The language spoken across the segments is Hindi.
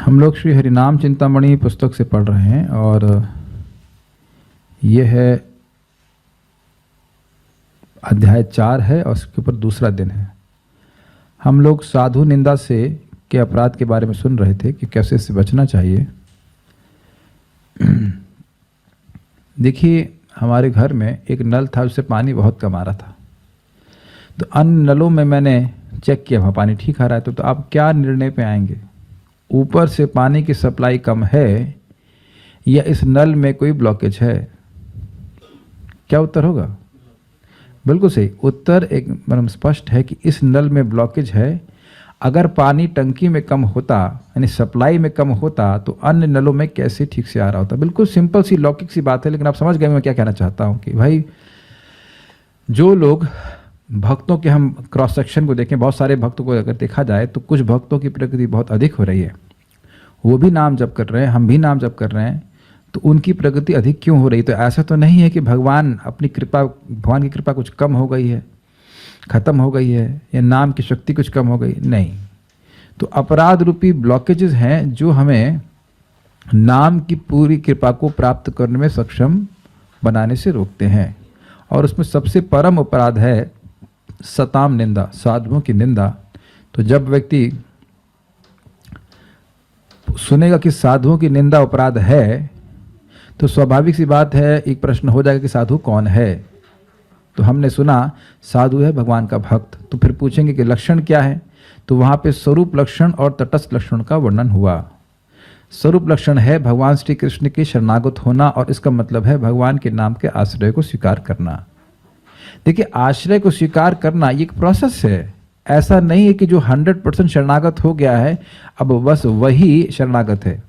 हम लोग श्री हरिनाम चिंतामणि पुस्तक से पढ़ रहे हैं और यह है अध्याय 4 है और इसके ऊपर दूसरा दिन है। हम लोग साधु निंदा से के अपराध के बारे में सुन रहे थे कि कैसे इससे बचना चाहिए। देखिए, हमारे घर में एक नल था, उससे पानी बहुत कम आ रहा था। तो अन्य नलों में मैंने चेक किया, वहाँ पानी ठीक आ रहा है। तो आप क्या निर्णय पे आएंगे? ऊपर से पानी की सप्लाई कम है या इस नल में कोई ब्लॉकेज है? क्या उत्तर होगा? बिल्कुल सही उत्तर एकदम स्पष्ट है कि इस नल में ब्लॉकेज है। अगर पानी टंकी में कम होता, यानी सप्लाई में कम होता, तो अन्य नलों में कैसे ठीक से आ रहा होता? बिल्कुल सिंपल सी लौकिक सी बात है, लेकिन आप समझ गए मैं क्या कहना चाहता हूं कि भाई, जो लोग भक्तों के हम क्रॉस सेक्शन को देखें, बहुत सारे भक्तों को अगर देखा जाए तो कुछ भक्तों की प्रगति बहुत अधिक हो रही है। वो भी नाम जप कर रहे हैं, हम भी नाम जप कर रहे हैं, तो उनकी प्रगति अधिक क्यों हो रही? तो ऐसा तो नहीं है कि भगवान की कृपा कुछ कम हो गई है, खत्म हो गई है, या नाम की शक्ति कुछ कम हो गई, नहीं। तो अपराध रूपी ब्लॉकेजेस हैं जो हमें नाम की पूरी कृपा को प्राप्त करने में सक्षम बनाने से रोकते हैं। और उसमें सबसे परम अपराध है सताम निंदा, साधुओं की निंदा। तो जब व्यक्ति सुनेगा कि साधुओं की निंदा अपराध है, तो स्वाभाविक सी बात है, एक प्रश्न हो जाएगा कि साधु कौन है? तो हमने सुना साधु है भगवान का भक्त। तो फिर पूछेंगे कि लक्षण क्या है? तो वहां पे स्वरूप लक्षण और तटस्थ लक्षण का वर्णन हुआ। स्वरूप लक्षण है भगवान श्री कृष्ण के शरणागत होना, और इसका मतलब है भगवान के नाम के आश्रय को स्वीकार करना। देखिए, आश्रय को स्वीकार करना ये एक प्रोसेस है। ऐसा नहीं है कि जो 100% शरणागत हो गया है अब बस वही शरणागत है।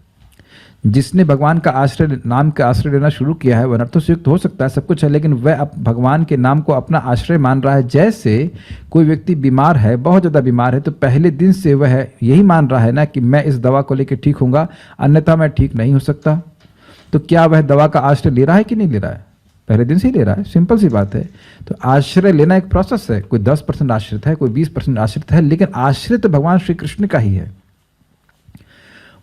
जिसने भगवान का आश्रय, नाम का आश्रय लेना शुरू किया है, वह नर्तोयुक्त हो सकता है, सब कुछ है, लेकिन वह अब भगवान के नाम को अपना आश्रय मान रहा है। जैसे कोई व्यक्ति बीमार है, बहुत ज़्यादा बीमार है, तो पहले दिन से वह यही मान रहा है ना कि मैं इस दवा को लेकर ठीक होऊंगा, अन्यथा मैं ठीक नहीं हो सकता। तो क्या वह दवा का आश्रय ले रहा है कि नहीं ले रहा है? पहले दिन से ही ले रहा है। सिंपल सी बात है। तो आश्रय लेना एक प्रोसेस है। कोई 10% आश्रित है, कोई 20% आश्रित है, लेकिन आश्रित भगवान श्री कृष्ण का ही है।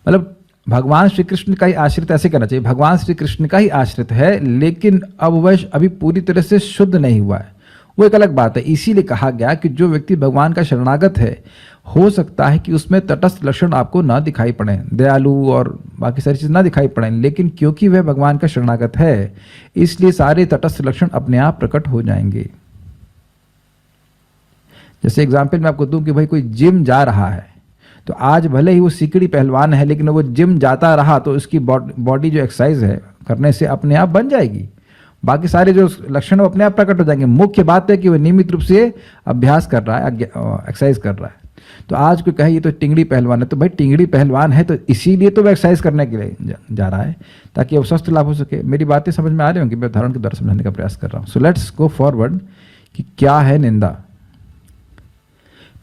मतलब भगवान श्री कृष्ण का ही आश्रित, ऐसे कहना चाहिए, भगवान श्री कृष्ण का ही आश्रित है, लेकिन अब वह अभी पूरी तरह से शुद्ध नहीं हुआ है। वो एक अलग बात है। इसीलिए कहा गया कि जो व्यक्ति भगवान का शरणागत है, हो सकता है कि उसमें तटस्थ लक्षण आपको ना दिखाई पड़े, दयालु और बाकी सारी चीज़ ना दिखाई पड़े, लेकिन क्योंकि वह भगवान का शरणागत है, इसलिए सारे तटस्थ लक्षण अपने आप प्रकट हो जाएंगे। जैसे एग्जाम्पल मैं आपको दूं कि भाई कोई जिम जा रहा है, तो आज भले ही वो सिकड़ी पहलवान है, लेकिन वो जिम जाता रहा तो उसकी बॉडी जो एक्सरसाइज है करने से अपने आप बन जाएगी। बाकी सारे जो लक्षण अपने आप प्रकट हो जाएंगे। मुख्य बात है कि वह नियमित रूप से अभ्यास कर रहा है, एक्सरसाइज कर रहा है। तो आज कोई कहे ये तो टिंगड़ी पहलवान है, तो भाई टिंगड़ी पहलवान है तो इसीलिए तो वह एक्सरसाइज करने के लिए जा रहा है, ताकि वो स्वस्थ लाभ हो सके। मेरी बातें समझ में आ रही होंगी, मैं उदाहरण के द्वारा समझाने का प्रयास कर रहा हूँ। सो लेट्स गो फॉरवर्ड कि क्या है निंदा।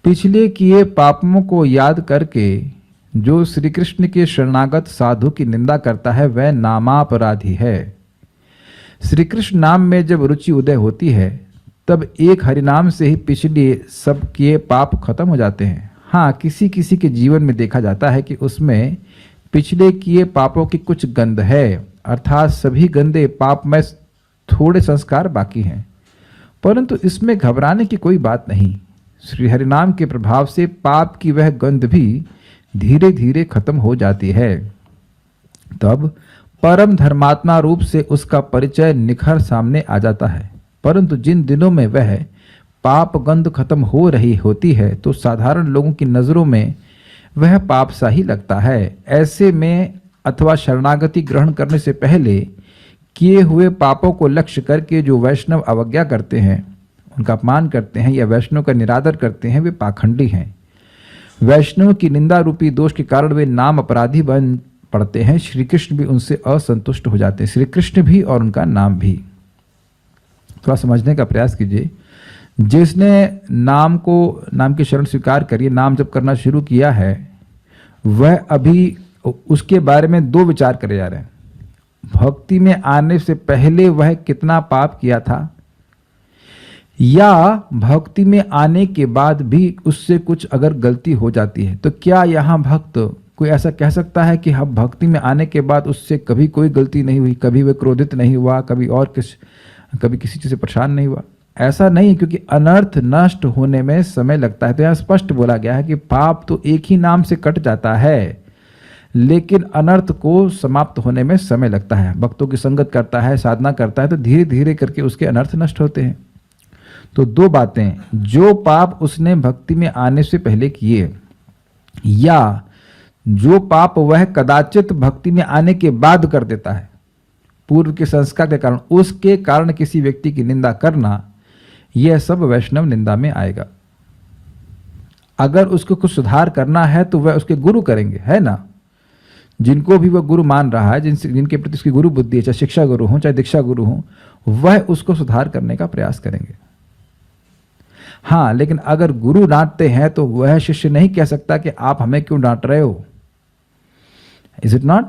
पिछले किए पापों को याद करके जो श्री कृष्ण के शरणागत साधु की निंदा करता है, वह नामापराधी है। श्री कृष्ण नाम में जब रुचि उदय होती है, तब एक हरिनाम से ही पिछले सब किए पाप खत्म हो जाते हैं। हाँ, किसी किसी के जीवन में देखा जाता है कि उसमें पिछले किए पापों की कुछ गंध है, अर्थात सभी गंदे पाप में थोड़े संस्कार बाकी हैं, परंतु इसमें घबराने की कोई बात नहीं। श्री हरिनाम के प्रभाव से पाप की वह गंध भी धीरे धीरे खत्म हो जाती है। तब परम धर्मात्मा रूप से उसका परिचय निखर सामने आ जाता है। परंतु जिन दिनों में वह पाप गंध खत्म हो रही होती है, तो साधारण लोगों की नजरों में वह पाप सा ही लगता है। ऐसे में अथवा शरणागति ग्रहण करने से पहले किए हुए पापों को लक्ष्य करके जो वैष्णव अवज्ञा करते हैं, उनका अपमान करते हैं या वैष्णव का निरादर करते हैं, वे पाखंडी हैं। वैष्णव की निंदा रूपी दोष के कारण वे नाम अपराधी बन पड़ते हैं। श्री कृष्ण भी उनसे असंतुष्ट हो जाते हैं, श्री कृष्ण भी और उनका नाम भी। थोड़ा समझने का प्रयास कीजिए। जिसने नाम की शरण स्वीकार करिए, नाम जब करना शुरू किया है, वह अभी उसके बारे में 2 विचार करे जा रहे हैं। भक्ति में आने से पहले वह कितना पाप किया था, या भक्ति में आने के बाद भी उससे कुछ अगर गलती हो जाती है, तो क्या यहाँ भक्त कोई ऐसा कह सकता है कि हम भक्ति में आने के बाद उससे कभी कोई गलती नहीं हुई, कभी वह क्रोधित नहीं हुआ, कभी किसी चीज़ से परेशान नहीं हुआ? ऐसा नहीं, क्योंकि अनर्थ नष्ट होने में समय लगता है। तो यहाँ स्पष्ट बोला गया है कि पाप तो एक ही नाम से कट जाता है, लेकिन अनर्थ को समाप्त होने में समय लगता है। भक्तों की संगत करता है, साधना करता है, तो धीरे धीरे करके उसके अनर्थ नष्ट होते हैं। तो दो बातें, जो पाप उसने भक्ति में आने से पहले किए, या जो पाप वह कदाचित भक्ति में आने के बाद कर देता है पूर्व के संस्कार के कारण, उसके कारण किसी व्यक्ति की निंदा करना, यह सब वैष्णव निंदा में आएगा। अगर उसको कुछ सुधार करना है तो वह उसके गुरु करेंगे, है ना? जिनको भी वह गुरु मान रहा है, जिनके प्रति उसकी गुरु बुद्धि है, चाहे शिक्षा गुरु हो चाहे दीक्षा गुरु हो, वह उसको सुधार करने का प्रयास करेंगे। हाँ, लेकिन अगर गुरु डांटते हैं तो वह शिष्य नहीं कह सकता कि आप हमें क्यों डांट रहे हो, इज इट नॉट?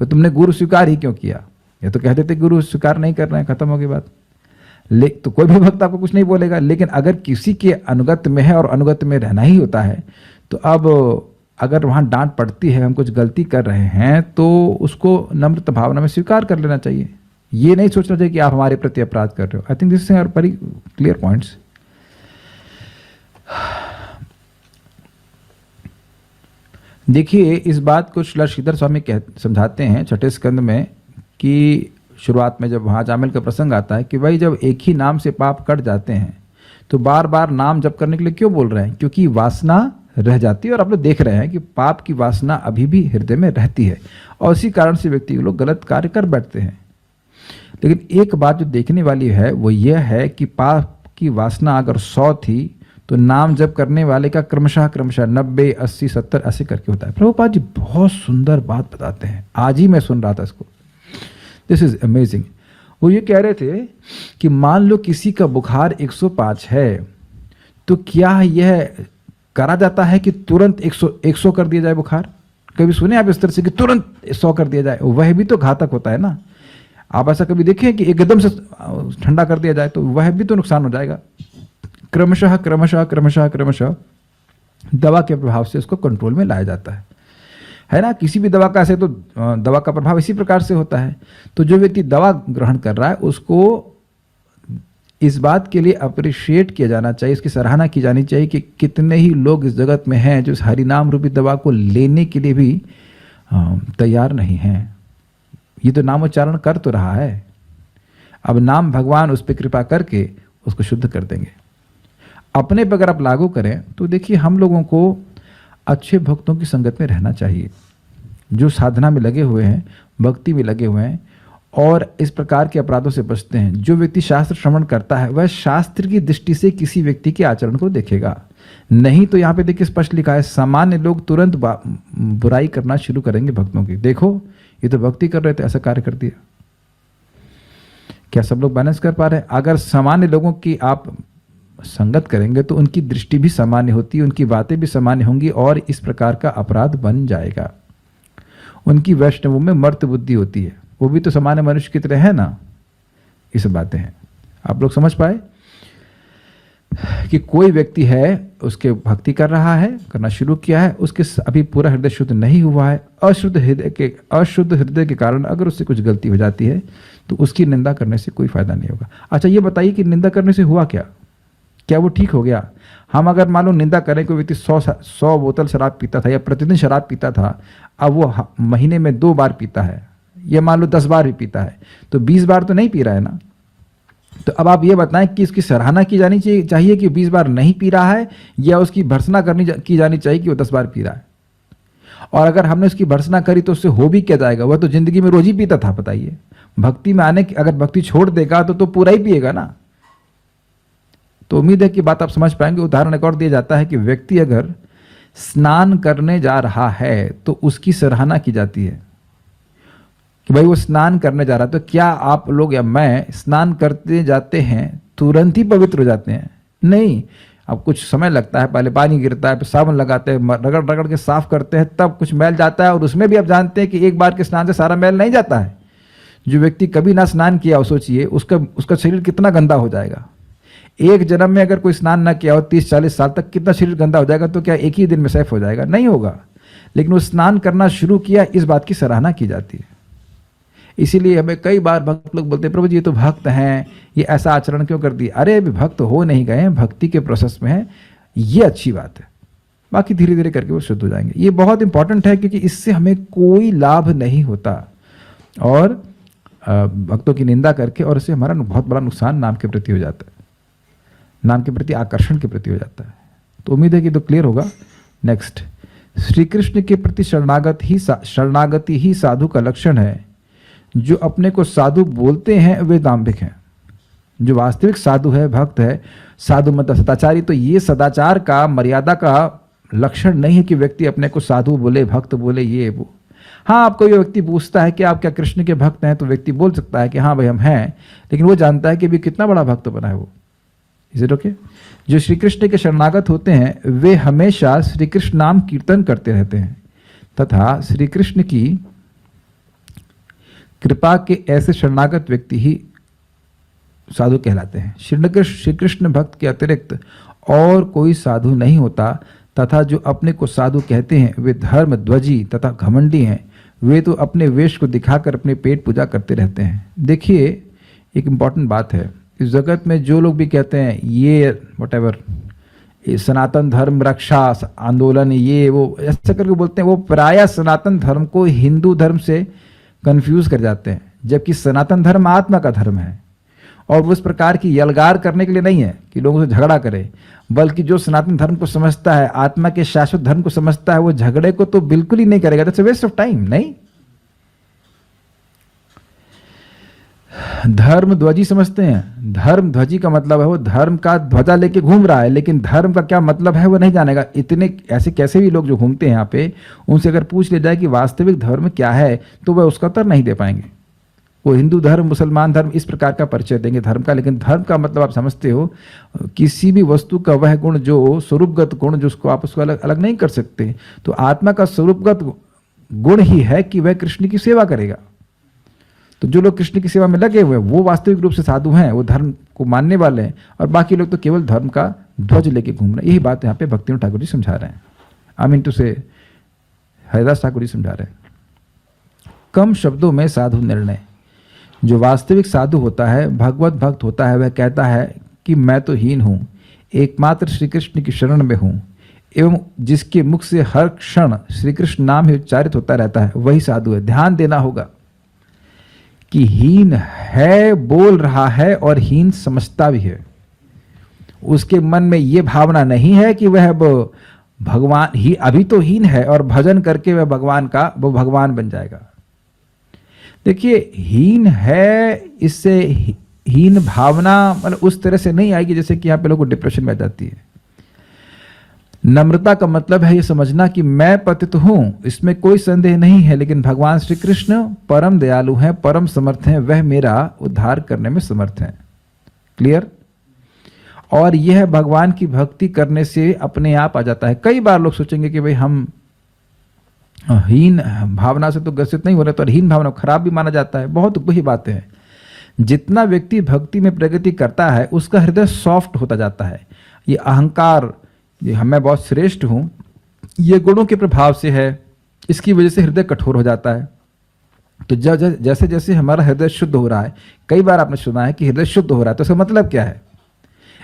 तो तुमने गुरु स्वीकार ही क्यों किया? ये तो कहते थे गुरु स्वीकार नहीं कर रहे हैं, खत्म हो गई बात। तो कोई भी भक्त आपको कुछ नहीं बोलेगा। लेकिन अगर किसी के अनुगत में है और अनुगत में रहना ही होता है, तो अब अगर वहाँ डांट पड़ती है, हम कुछ गलती कर रहे हैं, तो उसको नम्रता भावना में स्वीकार कर लेना चाहिए। ये नहीं सोचना चाहिए कि आप हमारे प्रति अपराध कर रहे हो। I think this are very clear points. देखिए, इस बात को श्री श्रीधर स्वामी समझाते हैं छठे स्कंद में, कि शुरुआत में जब वहाँ जामिल का प्रसंग आता है कि भाई जब एक ही नाम से पाप कट जाते हैं तो बार बार नाम जप करने के लिए क्यों बोल रहे हैं? क्योंकि वासना रह जाती है, और आप लोग देख रहे हैं कि पाप की वासना अभी भी हृदय में रहती है, और इसी कारण से व्यक्ति लोग गलत कार्य कर बैठते हैं। लेकिन एक बात जो देखने वाली है वो यह है कि पाप की वासना अगर 100 थी तो नाम जप करने वाले का क्रमशः 90, 80, 70 ऐसे करके होता है। प्रभुपाद जी बहुत सुंदर बात बताते हैं, आज ही मैं सुन रहा था इसको, दिस इज अमेजिंग। वो ये कह रहे थे कि मान लो किसी का बुखार 105 है, तो क्या यह करा जाता है कि तुरंत 100 कर दिया जाए बुखार? कभी सुने आप इस तरह से कि तुरंत 100 कर दिया जाए? वह भी तो घातक होता है ना। आप ऐसा कभी देखें कि एकदम से ठंडा कर दिया जाए तो वह भी तो नुकसान हो जाएगा। क्रमशः क्रमशः क्रमशः क्रमशः दवा के प्रभाव से उसको कंट्रोल में लाया जाता है ना। किसी भी दवा का ऐसे तो दवा का प्रभाव इसी प्रकार से होता है। तो जो व्यक्ति दवा ग्रहण कर रहा है उसको इस बात के लिए अप्रिशिएट किया जाना चाहिए, इसकी सराहना की जानी चाहिए कि कितने ही लोग इस जगत में हैं जो इस हरिनाम रूपी दवा को लेने के लिए भी तैयार नहीं हैं। ये तो नामोच्चारण कर तो रहा है, अब नाम भगवान उस पर कृपा करके उसको शुद्ध कर देंगे। अपने पर अगर आप लागू करें तो देखिए, हम लोगों को अच्छे भक्तों की संगत में रहना चाहिए, जो साधना में लगे हुए हैं, भक्ति में लगे हुए हैं और इस प्रकार के अपराधों से बचते हैं। जो व्यक्ति शास्त्र श्रवण करता है वह शास्त्र की दृष्टि से किसी व्यक्ति के आचरण को देखेगा, नहीं तो यहाँ पे देखिए स्पष्ट लिखा है, सामान्य लोग तुरंत बुराई करना शुरू करेंगे भक्तों की। देखो ये तो भक्ति कर रहे थे, ऐसा कार्य कर दिया। क्या सब लोग बैलेंस कर पा रहे हैं? अगर सामान्य लोगों की आप संगत करेंगे तो उनकी दृष्टि भी सामान्य होती है, उनकी बातें भी सामान्य होंगी और इस प्रकार का अपराध बन जाएगा। उनकी वैष्णवों में मर्त बुद्धि होती है, वो भी तो सामान्य मनुष्य की तरह है ना। ये सब बातें हैं, आप लोग समझ पाए कि कोई व्यक्ति है, उसके भक्ति कर रहा है, करना शुरू किया है, उसके अभी पूरा हृदय शुद्ध नहीं हुआ है, अशुद्ध हृदय के कारण अगर उससे कुछ गलती हो जाती है तो उसकी निंदा करने से कोई फायदा नहीं होगा। अच्छा ये बताइए कि निंदा करने से हुआ क्या? क्या वो ठीक हो गया? हम अगर मान लो निंदा करें, कोई व्यक्ति 100 बोतल शराब पीता था या प्रतिदिन शराब पीता था, अब वो महीने में 2 बार पीता है या मान लो 10 बार भी पीता है, तो 20 बार तो नहीं पी रहा है ना। तो अब आप ये बताएं कि इसकी सराहना की जानी चाहिए कि 20 बार नहीं पी रहा है, या उसकी भर्त्सना की जानी चाहिए कि वो 10 बार पी रहा है? और अगर हमने उसकी भर्त्सना करी तो उससे हो भी क्या जाएगा? वह तो जिंदगी में रोज ही पीता था। बताइए, भक्ति में आने की अगर भक्ति छोड़ देगा तो पूरा ही पिएगा ना। तो उम्मीद है कि बात आप समझ पाएंगे। उदाहरण एक और दिया जाता है कि व्यक्ति अगर स्नान करने जा रहा है तो उसकी सराहना की जाती है कि भाई वो स्नान करने जा रहा है। तो क्या आप लोग या मैं स्नान करते जाते हैं तुरंत ही पवित्र हो जाते हैं? नहीं, अब कुछ समय लगता है, पहले पानी गिरता है, फिर साबुन लगाते हैं, रगड़ रगड़ के साफ करते हैं, तब कुछ मैल जाता है। और उसमें भी आप जानते हैं कि एक बार के स्नान से सारा मैल नहीं जाता है। जो व्यक्ति कभी ना स्नान किया हो, सोचिए उसका शरीर कितना गंदा हो जाएगा। एक जन्म में अगर कोई स्नान ना किया हो 30-40 साल तक, कितना शरीर गंदा हो जाएगा। तो क्या एक ही दिन में सैफ हो जाएगा? नहीं होगा। लेकिन वो स्नान करना शुरू किया, इस बात की सराहना की जाती है। इसीलिए हमें कई बार भक्त लोग बोलते हैं, प्रभु जी ये तो भक्त हैं, ये ऐसा आचरण क्यों कर दिया? अरे अभी भक्त हो नहीं गए हैं, भक्ति के प्रोसेस में है, ये अच्छी बात है, बाकी धीरे धीरे करके वो शुद्ध हो जाएंगे। ये बहुत इंपॉर्टेंट है, क्योंकि इससे हमें कोई लाभ नहीं होता, और भक्तों की निंदा करके और इससे हमारा बहुत बड़ा नुकसान नाम के प्रति हो जाता है, नाम के प्रति आकर्षण के प्रति हो जाता है। तो उम्मीद है कि तो क्लियर होगा। नेक्स्ट, श्री कृष्ण के प्रति शरणागति ही साधु का लक्षण है। जो अपने को साधु बोलते हैं वे दाम्भिक हैं। जो वास्तविक साधु है, भक्त है, साधु मतलब सदाचारी, तो ये सदाचार का, मर्यादा का लक्षण नहीं है कि व्यक्ति अपने को साधु बोले, भक्त बोले, ये वो। हाँ, आपको ये व्यक्ति पूछता है कि आप क्या कृष्ण के भक्त हैं, तो व्यक्ति बोल सकता है कि हाँ भाई हम हैं, लेकिन वो जानता है कि भी कितना बड़ा भक्त बना है वो। Is it okay? जो श्री कृष्ण के शरणागत होते हैं वे हमेशा श्री कृष्ण नाम कीर्तन करते रहते हैं तथा श्री कृष्ण की कृपा के ऐसे शरणागत व्यक्ति ही साधु कहलाते हैं। श्री कृष्ण भक्त के अतिरिक्त और कोई साधु नहीं होता तथा जो अपने को साधु कहते हैं वे धर्म ध्वजी तथा घमंडी हैं। वे तो अपने वेश को दिखाकर अपने पेट पूजा करते रहते हैं। देखिए, एक इम्पॉर्टेंट बात है, इस जगत में जो लोग भी कहते हैं ये व्हाटएवर, ये सनातन धर्म रक्षा आंदोलन, ये वो ऐसा करके बोलते हैं, वो प्रायः सनातन धर्म को हिंदू धर्म से कंफ्यूज कर जाते हैं, जबकि सनातन धर्म आत्मा का धर्म है और वो इस प्रकार की यलगार करने के लिए नहीं है कि लोगों से झगड़ा करे, बल्कि जो सनातन धर्म को समझता है, आत्मा के शाश्वत धर्म को समझता है, वो झगड़े को तो बिल्कुल ही नहीं करेगा। That's a waste of time. नहीं, धर्म ध्वजी समझते हैं। धर्म ध्वजी का मतलब है वो धर्म का ध्वजा लेके घूम रहा है, लेकिन धर्म का क्या मतलब है वो नहीं जानेगा। इतने ऐसे कैसे भी लोग जो घूमते हैं यहाँ पे, उनसे अगर पूछ लिया जाए कि वास्तविक धर्म क्या है, तो वह उसका उत्तर नहीं दे पाएंगे। वो हिंदू धर्म, मुसलमान धर्म, इस प्रकार का परिचय देंगे धर्म का, लेकिन धर्म का मतलब आप समझते हो किसी भी वस्तु का वह गुण जो स्वरूपगत गुण, जो उसको आप उसको अलग अलग नहीं कर सकते। तो आत्मा का स्वरूपगत गुण ही है कि वह कृष्ण की सेवा करेगा। तो जो लोग कृष्ण की सेवा में लगे हुए हैं वो वास्तविक रूप से साधु हैं, वो धर्म को मानने वाले हैं, और बाकी लोग तो केवल धर्म का ध्वज लेके घूम रहे हैं। यही बात यहाँ पे भक्तिनाथ ठाकुर जी समझा रहे हैं। आई मीन टू से हरिदास ठाकुर जी समझा रहे हैं। कम शब्दों में साधु निर्णय। जो वास्तविक साधु होता है, भगवत भक्त होता है, वह कहता है कि मैं तो हीन हूँ, एकमात्र श्री कृष्ण की शरण में हूँ, एवं जिसके मुख से हर क्षण श्री कृष्ण नाम ही उच्चारित होता रहता है, वही साधु है। ध्यान देना होगा कि हीन है बोल रहा है और हीन समझता भी है। उसके मन में यह भावना नहीं है कि वह भगवान ही, अभी तो हीन है और भजन करके वह भगवान बन जाएगा। देखिए, हीन है, इससे हीन भावना मतलब उस तरह से नहीं आएगी जैसे कि यहाँ पे लोगों को डिप्रेशन में आ जाती है। नम्रता का मतलब है ये समझना कि मैं पतित हूं, इसमें कोई संदेह नहीं है, लेकिन भगवान श्री कृष्ण परम दयालु हैं, परम समर्थ हैं, वह मेरा उद्धार करने में समर्थ हैं। क्लियर? और यह भगवान की भक्ति करने से अपने आप आ जाता है। कई बार लोग सोचेंगे कि भाई हम हीन भावना से तो ग्रसित नहीं हो रहे, तो हीन भावना खराब भी माना जाता है। बहुत वही बातें हैं। जितना व्यक्ति भक्ति में प्रगति करता है उसका हृदय सॉफ्ट होता जाता है। ये अहंकार, ये मैं बहुत श्रेष्ठ हूं, ये गुणों के प्रभाव से है, इसकी वजह से हृदय कठोर हो जाता है। तो जैसे जैसे हमारा हृदय शुद्ध हो रहा है, कई बार आपने सुना है कि हृदय शुद्ध हो रहा है, तो इसका मतलब क्या है?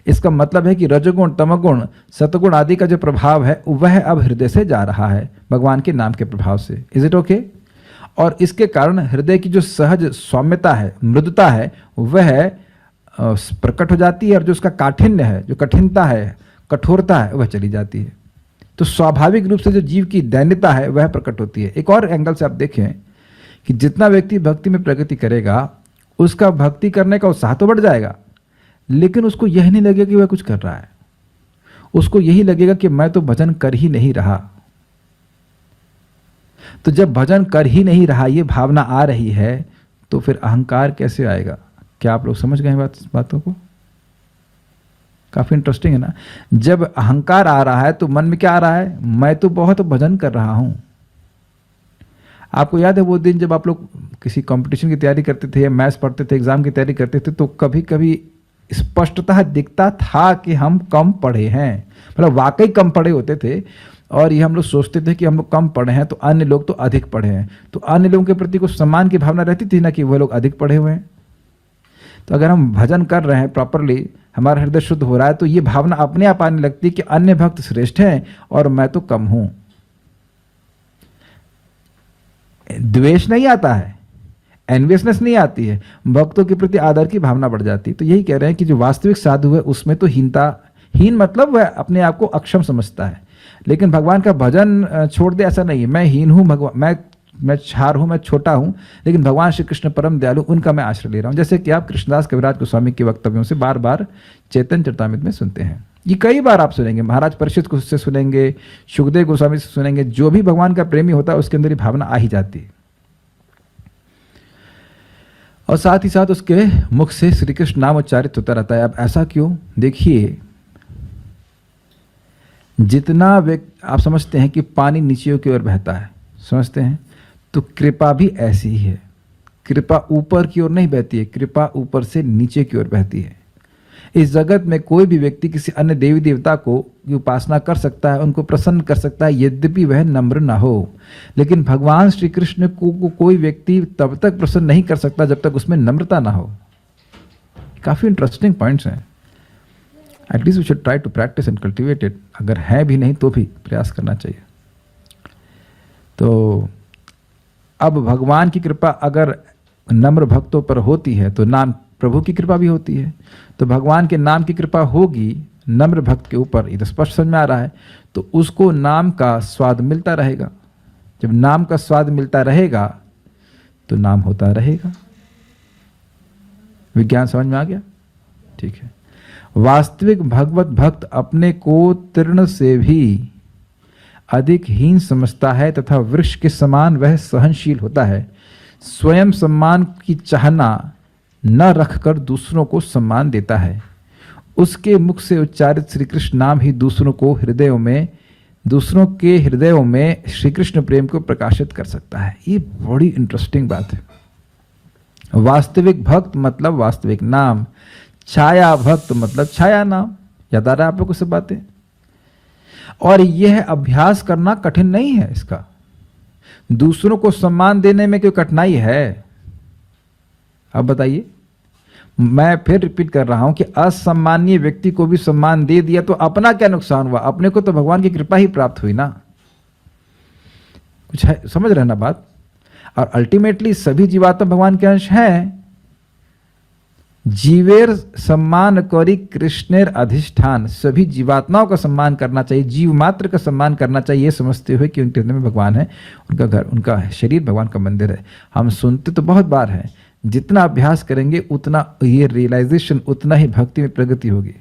इसका मतलब है कि रजोगुण, तमोगुण, सतगुण आदि का जो प्रभाव है वह अब हृदय से जा रहा है भगवान के नाम के प्रभाव से। Is it okay? और इसके कारण हृदय की जो सहज सौम्यता है, मृदुता है, वह प्रकट हो जाती है, और जो उसका काठिन्य है, जो कठिनता है, कठोरता है, वह चली जाती है। तो स्वाभाविक रूप से जो जीव की दैन्यता है वह प्रकट होती है। एक और एंगल से आप देखें कि जितना व्यक्ति भक्ति में प्रगति करेगा उसका भक्ति करने का उत्साह तो बढ़ जाएगा, लेकिन उसको यह नहीं लगेगा कि वह कुछ कर रहा है। उसको यही लगेगा कि मैं तो भजन कर ही नहीं रहा। तो जब भजन कर ही नहीं रहा ये भावना आ रही है तो फिर अहंकार कैसे आएगा? क्या आप लोग समझ गए बातों को? काफी इंटरेस्टिंग है ना। जब अहंकार आ रहा है तो मन में क्या आ रहा है? मैं तो बहुत भजन कर रहा हूं। आपको याद है वो दिन जब आप लोग किसी कंपटीशन की तैयारी करते थे या मैथ्स पढ़ते थे, एग्जाम की तैयारी करते थे, तो कभी कभी स्पष्टतः दिखता था कि हम कम पढ़े हैं, मतलब वाकई कम पढ़े होते थे। और ये हम लोग सोचते थे कि हम लोग कम पढ़े हैं तो अन्य लोग तो अधिक पढ़े हैं, तो अन्य लोगों के प्रति कुछ सम्मान की भावना रहती थी ना कि वह लोग अधिक पढ़े हुए हैं। तो अगर हम भजन कर रहे हैं प्रॉपरली, हमारा हृदय शुद्ध हो रहा है, तो ये भावना अपने आप आने लगती है कि अन्य भक्त श्रेष्ठ हैं और मैं तो कम हूं। द्वेष नहीं आता है, एनवियसनेस नहीं आती है, भक्तों के प्रति आदर की भावना बढ़ जाती है। तो यही कह रहे हैं कि जो वास्तविक साधु है उसमें तो हीन मतलब वह अपने आप को अक्षम समझता है, लेकिन भगवान का भजन छोड़ दे ऐसा नहीं है। मैं हीन हूं, भगवान मैं छार हूं, मैं छोटा हूं, लेकिन भगवान श्री कृष्ण परम दयालु, उनका मैं आश्रय ले रहा हूं। जैसे कि आप कृष्णदास कविराज गोस्वामी के वक्तव्यों से बार बार चैतन्य चरितामृत में सुनते हैं। ये कई बार आप सुनेंगे, महाराज परीक्षित को से सुनेंगे, सुखदेव गोस्वामी से सुनेंगे। जो भी भगवान का प्रेमी होता है उसके अंदर ये भावना आ ही जाती है। और साथ ही साथ उसके मुख से श्री कृष्ण नाम उच्चारित होता रहता है। अब ऐसा क्यों? देखिए, जितना आप समझते हैं कि पानी नीचे की ओर बहता है, समझते हैं, तो कृपा भी ऐसी ही है। कृपा ऊपर की ओर नहीं बहती है, कृपा ऊपर से नीचे की ओर बहती है। इस जगत में कोई भी व्यक्ति किसी अन्य देवी देवता को की उपासना कर सकता है, उनको प्रसन्न कर सकता है, यद्यपि वह नम्र ना हो। लेकिन भगवान श्री कृष्ण को कोई व्यक्ति तब तक प्रसन्न नहीं कर सकता जब तक उसमें नम्रता ना हो। काफी इंटरेस्टिंग पॉइंट्स हैं। At least we should try to practice and cultivate it. अगर है भी नहीं तो भी प्रयास करना चाहिए। तो अब भगवान की कृपा अगर नम्र भक्तों पर होती है तो नाम प्रभु की कृपा भी होती है। तो भगवान के नाम की कृपा होगी नम्र भक्त के ऊपर, ये तो स्पष्ट समझ में आ रहा है। तो उसको नाम का स्वाद मिलता रहेगा। जब नाम का स्वाद मिलता रहेगा तो नाम होता रहेगा। विज्ञान समझ में आ गया? ठीक है। वास्तविक भगवत भक्त अपने को तृण से भी अधिक हीन समझता है तथा वृक्ष के समान वह सहनशील होता है। स्वयं सम्मान की चाहना न रखकर दूसरों को सम्मान देता है। उसके मुख से उच्चारित श्री कृष्ण नाम ही दूसरों के हृदयों में श्री कृष्ण प्रेम को प्रकाशित कर सकता है। ये बड़ी इंटरेस्टिंग बात है। वास्तविक भक्त मतलब वास्तविक नाम, छाया भक्त मतलब छाया नाम। याद आ रहा है आप लोगों को सब बातें? और यह अभ्यास करना कठिन नहीं है। इसका दूसरों को सम्मान देने में कोई कठिनाई है? अब बताइए। मैं फिर रिपीट कर रहा हूं कि असम्मानीय व्यक्ति को भी सम्मान दे दिया तो अपना क्या नुकसान हुआ? अपने को तो भगवान की कृपा ही प्राप्त हुई ना। कुछ है, समझ रहे ना बात? और अल्टीमेटली सभी जीवात्मा भगवान के अंश हैं। जीवेर सम्मान करी कृष्णेर अधिष्ठान। सभी जीवात्माओं का सम्मान करना चाहिए, जीव मात्र का सम्मान करना चाहिए, समझते हुए कि उनके हृदय में भगवान है, उनका घर, उनका शरीर भगवान का मंदिर है। हम सुनते तो बहुत बार है, जितना अभ्यास करेंगे उतना ये रियलाइजेशन, उतना ही भक्ति में प्रगति होगी।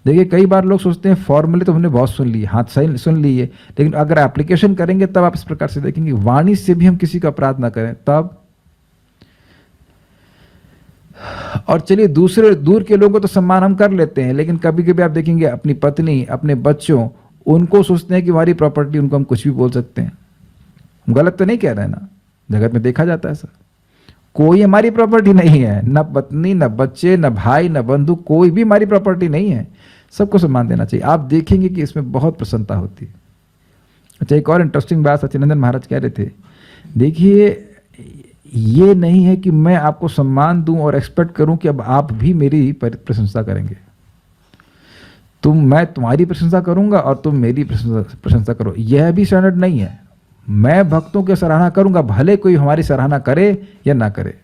देखिए, कई बार लोग सोचते हैं फॉर्मली तो हमने बहुत सुन ली, हाथ सही सुन ली है, लेकिन अगर एप्लीकेशन करेंगे तब आप इस प्रकार से देखेंगे, वाणी से भी हम किसी का अपराध ना करें तब। और चलिए, दूसरे दूर के लोगों को तो सम्मान हम कर लेते हैं, लेकिन कभी कभी आप देखेंगे अपनी पत्नी, अपने बच्चों, उनको सोचते हैं कि हमारी प्रॉपर्टी, उनको हम कुछ भी बोल सकते हैं। हम गलत तो नहीं कह रहे हैं ना? जगत में देखा जाता है सर, कोई हमारी प्रॉपर्टी नहीं है, न पत्नी, न बच्चे, न भाई, न बंधु, कोई भी हमारी प्रॉपर्टी नहीं है। सबको सम्मान देना चाहिए। आप देखेंगे कि इसमें बहुत प्रसन्नता होती है। अच्छा, एक और इंटरेस्टिंग बात सच्चिदानंद महाराज कह रहे थे। देखिए, ये नहीं है कि मैं आपको सम्मान दूं और एक्सपेक्ट करूं कि अब आप भी मेरी प्रशंसा करेंगे। मैं तुम्हारी प्रशंसा करूंगा और तुम मेरी प्रशंसा करो, यह भी स्टैंडर्ड नहीं है। मैं भक्तों की सराहना करूंगा, भले कोई हमारी सराहना करे या ना करे,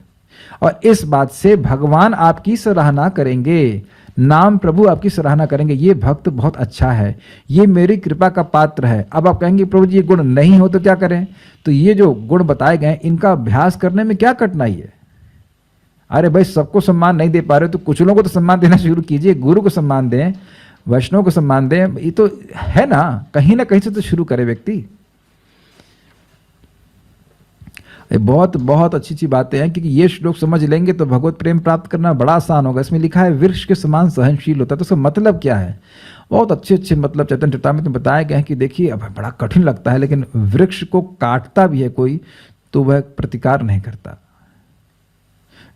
और इस बात से भगवान आपकी सराहना करेंगे, नाम प्रभु आपकी सराहना करेंगे। ये भक्त बहुत अच्छा है, ये मेरी कृपा का पात्र है। अब आप कहेंगे प्रभु जी ये गुण नहीं हो तो क्या करें? तो ये जो गुण बताए गए इनका अभ्यास करने में क्या कठिनाई है? अरे भाई, सबको सम्मान नहीं दे पा रहे तो कुछ लोगों को तो सम्मान देना शुरू कीजिए। गुरु को सम्मान दें, वैष्णव को सम्मान दें, ये तो है ना कहीं से तो शुरू करे व्यक्ति। ये बहुत बहुत अच्छी बातें हैं, क्योंकि ये श्लोक समझ लेंगे तो भगवत प्रेम प्राप्त करना बड़ा आसान होगा। इसमें लिखा है वृक्ष के समान सहनशील होता है, तो उसका मतलब क्या है? बहुत अच्छे मतलब चैतन्य चरितामृत में बताया गया है कि देखिए, अब बड़ा कठिन लगता है, लेकिन वृक्ष को काटता भी है कोई तो वह प्रतिकार नहीं करता।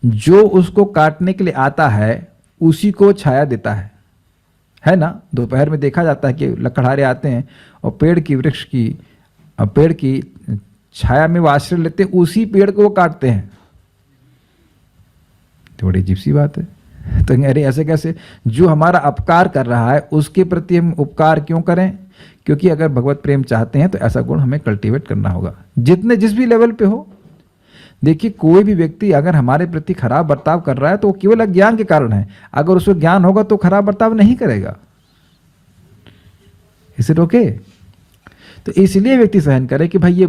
जो उसको काटने के लिए आता है उसी को छाया देता है। है ना, दोपहर में देखा जाता है कि लकड़हारे आते हैं और पेड़ की छाया में वो आश्रय लेते हैं, उसी पेड़ को वो काटते हैं। तो बड़ी अजीब सी बात है। तो अरे ऐसे कैसे, जो हमारा अपकार कर रहा है उसके प्रति हम उपकार क्यों करें? क्योंकि अगर भगवत प्रेम चाहते हैं तो ऐसा गुण हमें कल्टीवेट करना होगा, जिस भी लेवल पे हो। देखिए, कोई भी व्यक्ति अगर हमारे प्रति खराब बर्ताव कर रहा है तो वो केवल अज्ञान के कारण है। अगर उसको ज्ञान होगा तो खराब बर्ताव नहीं करेगा। इसे रोके। तो इसलिए व्यक्ति सहन करे कि भाई ये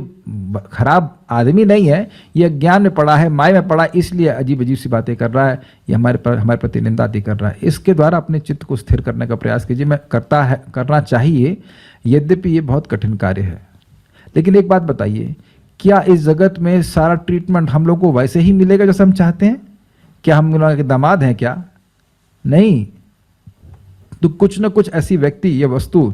खराब आदमी नहीं है, ये अज्ञान में पड़ा है, माया में पड़ा, इसलिए अजीब अजीब सी बातें कर रहा है, ये हमारे प्रति निंदा आदि कर रहा है। इसके द्वारा अपने चित्त को स्थिर करने का प्रयास कीजिए। मैं करना चाहिए, यद्यपि ये बहुत कठिन कार्य है। लेकिन एक बात बताइए, क्या इस जगत में सारा ट्रीटमेंट हम लोग को वैसे ही मिलेगा जैसे हम चाहते हैं? क्या हम लोगों के दामाद हैं क्या? नहीं। तो कुछ ना कुछ ऐसी व्यक्ति या वस्तु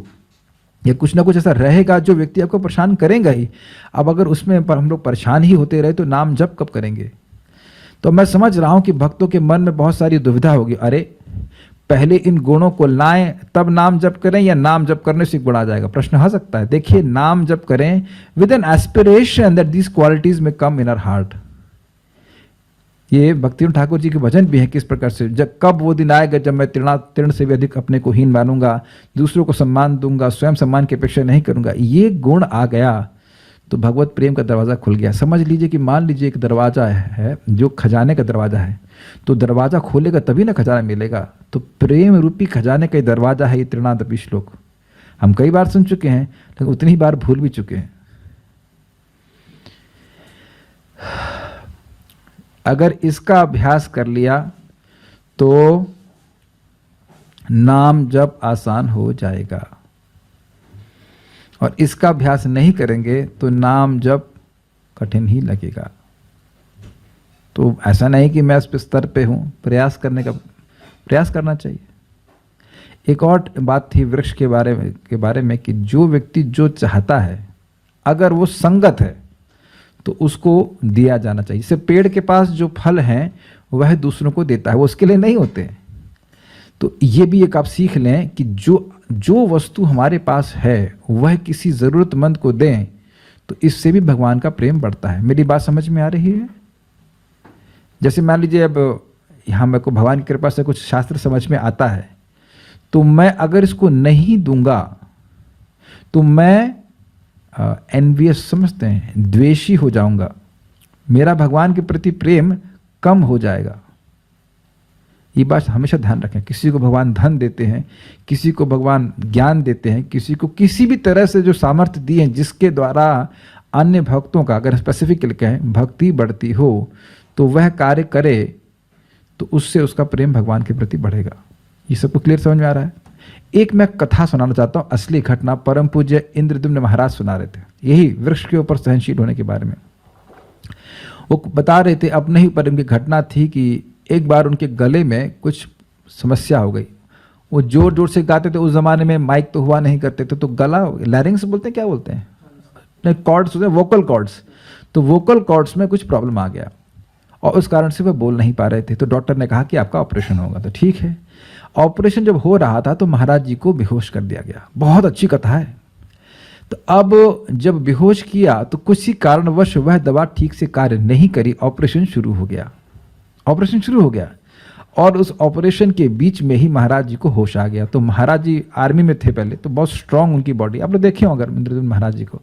या कुछ ना कुछ ऐसा रहेगा जो व्यक्ति आपको परेशान करेगा ही। अब अगर उसमें पर हम लोग परेशान ही होते रहे तो नाम जप कब करेंगे? तो मैं समझ रहा हूं कि भक्तों के मन में बहुत सारी दुविधा होगी। अरे पहले इन गुणों को लाएं तब नाम जप करें, या नाम जप करने से गुण आ जाएगा? प्रश्न आ सकता है। देखिए, नाम जप करें with N aspiration that these qualities में कम इन आवर हार्ट। ये भक्तिविनोद ठाकुर जी के वचन भी है किस प्रकार से, जब कब वो दिन आएगा जब मैं तृण से भी अधिक अपने को हीन मानूंगा, दूसरों को सम्मान दूंगा, स्वयं सम्मान की अपेक्षा नहीं करूंगा। ये गुण आ गया तो भगवत प्रेम का दरवाज़ा खुल गया। समझ लीजिए कि मान लीजिए एक दरवाज़ा है जो खजाने का दरवाज़ा है, तो दरवाज़ा खोलेगा तभी ना खजाना मिलेगा। तो प्रेम रूपी खजाने का दरवाज़ा है ये तृणादपि श्लोक। हम कई बार सुन चुके हैं लेकिन उतनी ही बार भूल भी चुके हैं। अगर इसका अभ्यास कर लिया तो नाम जप आसान हो जाएगा, और इसका अभ्यास नहीं करेंगे तो नाम जप कठिन ही लगेगा। तो ऐसा नहीं कि मैं इस स्तर पे हूं, प्रयास करना चाहिए। एक और बात थी वृक्ष के बारे में कि जो व्यक्ति जो चाहता है, अगर वो संगत है तो उसको दिया जाना चाहिए। जैसे पेड़ के पास जो फल हैं वह दूसरों को देता है, वो उसके लिए नहीं होते। तो ये भी एक आप सीख लें कि जो वस्तु हमारे पास है वह किसी ज़रूरतमंद को दें, तो इससे भी भगवान का प्रेम बढ़ता है। मेरी बात समझ में आ रही है? जैसे मान लीजिए अब यहाँ मेरे को भगवान की कृपा से कुछ शास्त्र समझ में आता है, तो मैं अगर इसको नहीं दूंगा तो मैं एनवियस समझते हैं, द्वेषी हो जाऊंगा, मेरा भगवान के प्रति प्रेम कम हो जाएगा। ये बात हमेशा ध्यान रखें। किसी को भगवान धन देते हैं, किसी को भगवान ज्ञान देते हैं, किसी को किसी भी तरह से जो सामर्थ्य दिए हैं जिसके द्वारा अन्य भक्तों का, अगर स्पेसिफिकली कहें, भक्ति बढ़ती हो, तो वह कार्य करे तो उससे उसका प्रेम भगवान के प्रति बढ़ेगा। ये सबको क्लियर समझ में आ रहा है? एक मैं कथा सुनाना चाहता हूँ, असली घटना परम पूज्य इंद्रद्युम्न महाराज सुना रहे थे, यही वृक्ष के ऊपर सहनशील होने के बारे में। वो बता रहे थे, अपने ही परम की घटना थी कि एक बार उनके गले में कुछ समस्या हो गई। वो जोर जोर से गाते थे, उस जमाने में माइक तो हुआ नहीं करते थे, तो गला लैरिंग्स बोलते हैं, क्या बोलते हैं, कॉर्ड्स होते हैं, वोकल कॉर्ड्स। तो वोकल कॉर्ड्स में कुछ प्रॉब्लम आ गया और उस कारण से वह बोल नहीं पा रहे थे। तो डॉक्टर ने कहा कि आपका ऑपरेशन होगा। तो ठीक है, ऑपरेशन जब हो रहा था तो महाराज जी को बेहोश कर दिया गया। बहुत अच्छी कथा है। तो अब जब बेहोश किया तो कुछ ही कारणवश वह दवा ठीक से कार्य नहीं करी, ऑपरेशन शुरू हो गया और उस ऑपरेशन के बीच में ही महाराज जी को होश आ गया। तो महाराज जी आर्मी में थे पहले, तो बहुत स्ट्रांग उनकी बॉडी, आप लोग देखे हो अगर इंद्रद्युम्न महाराज जी को।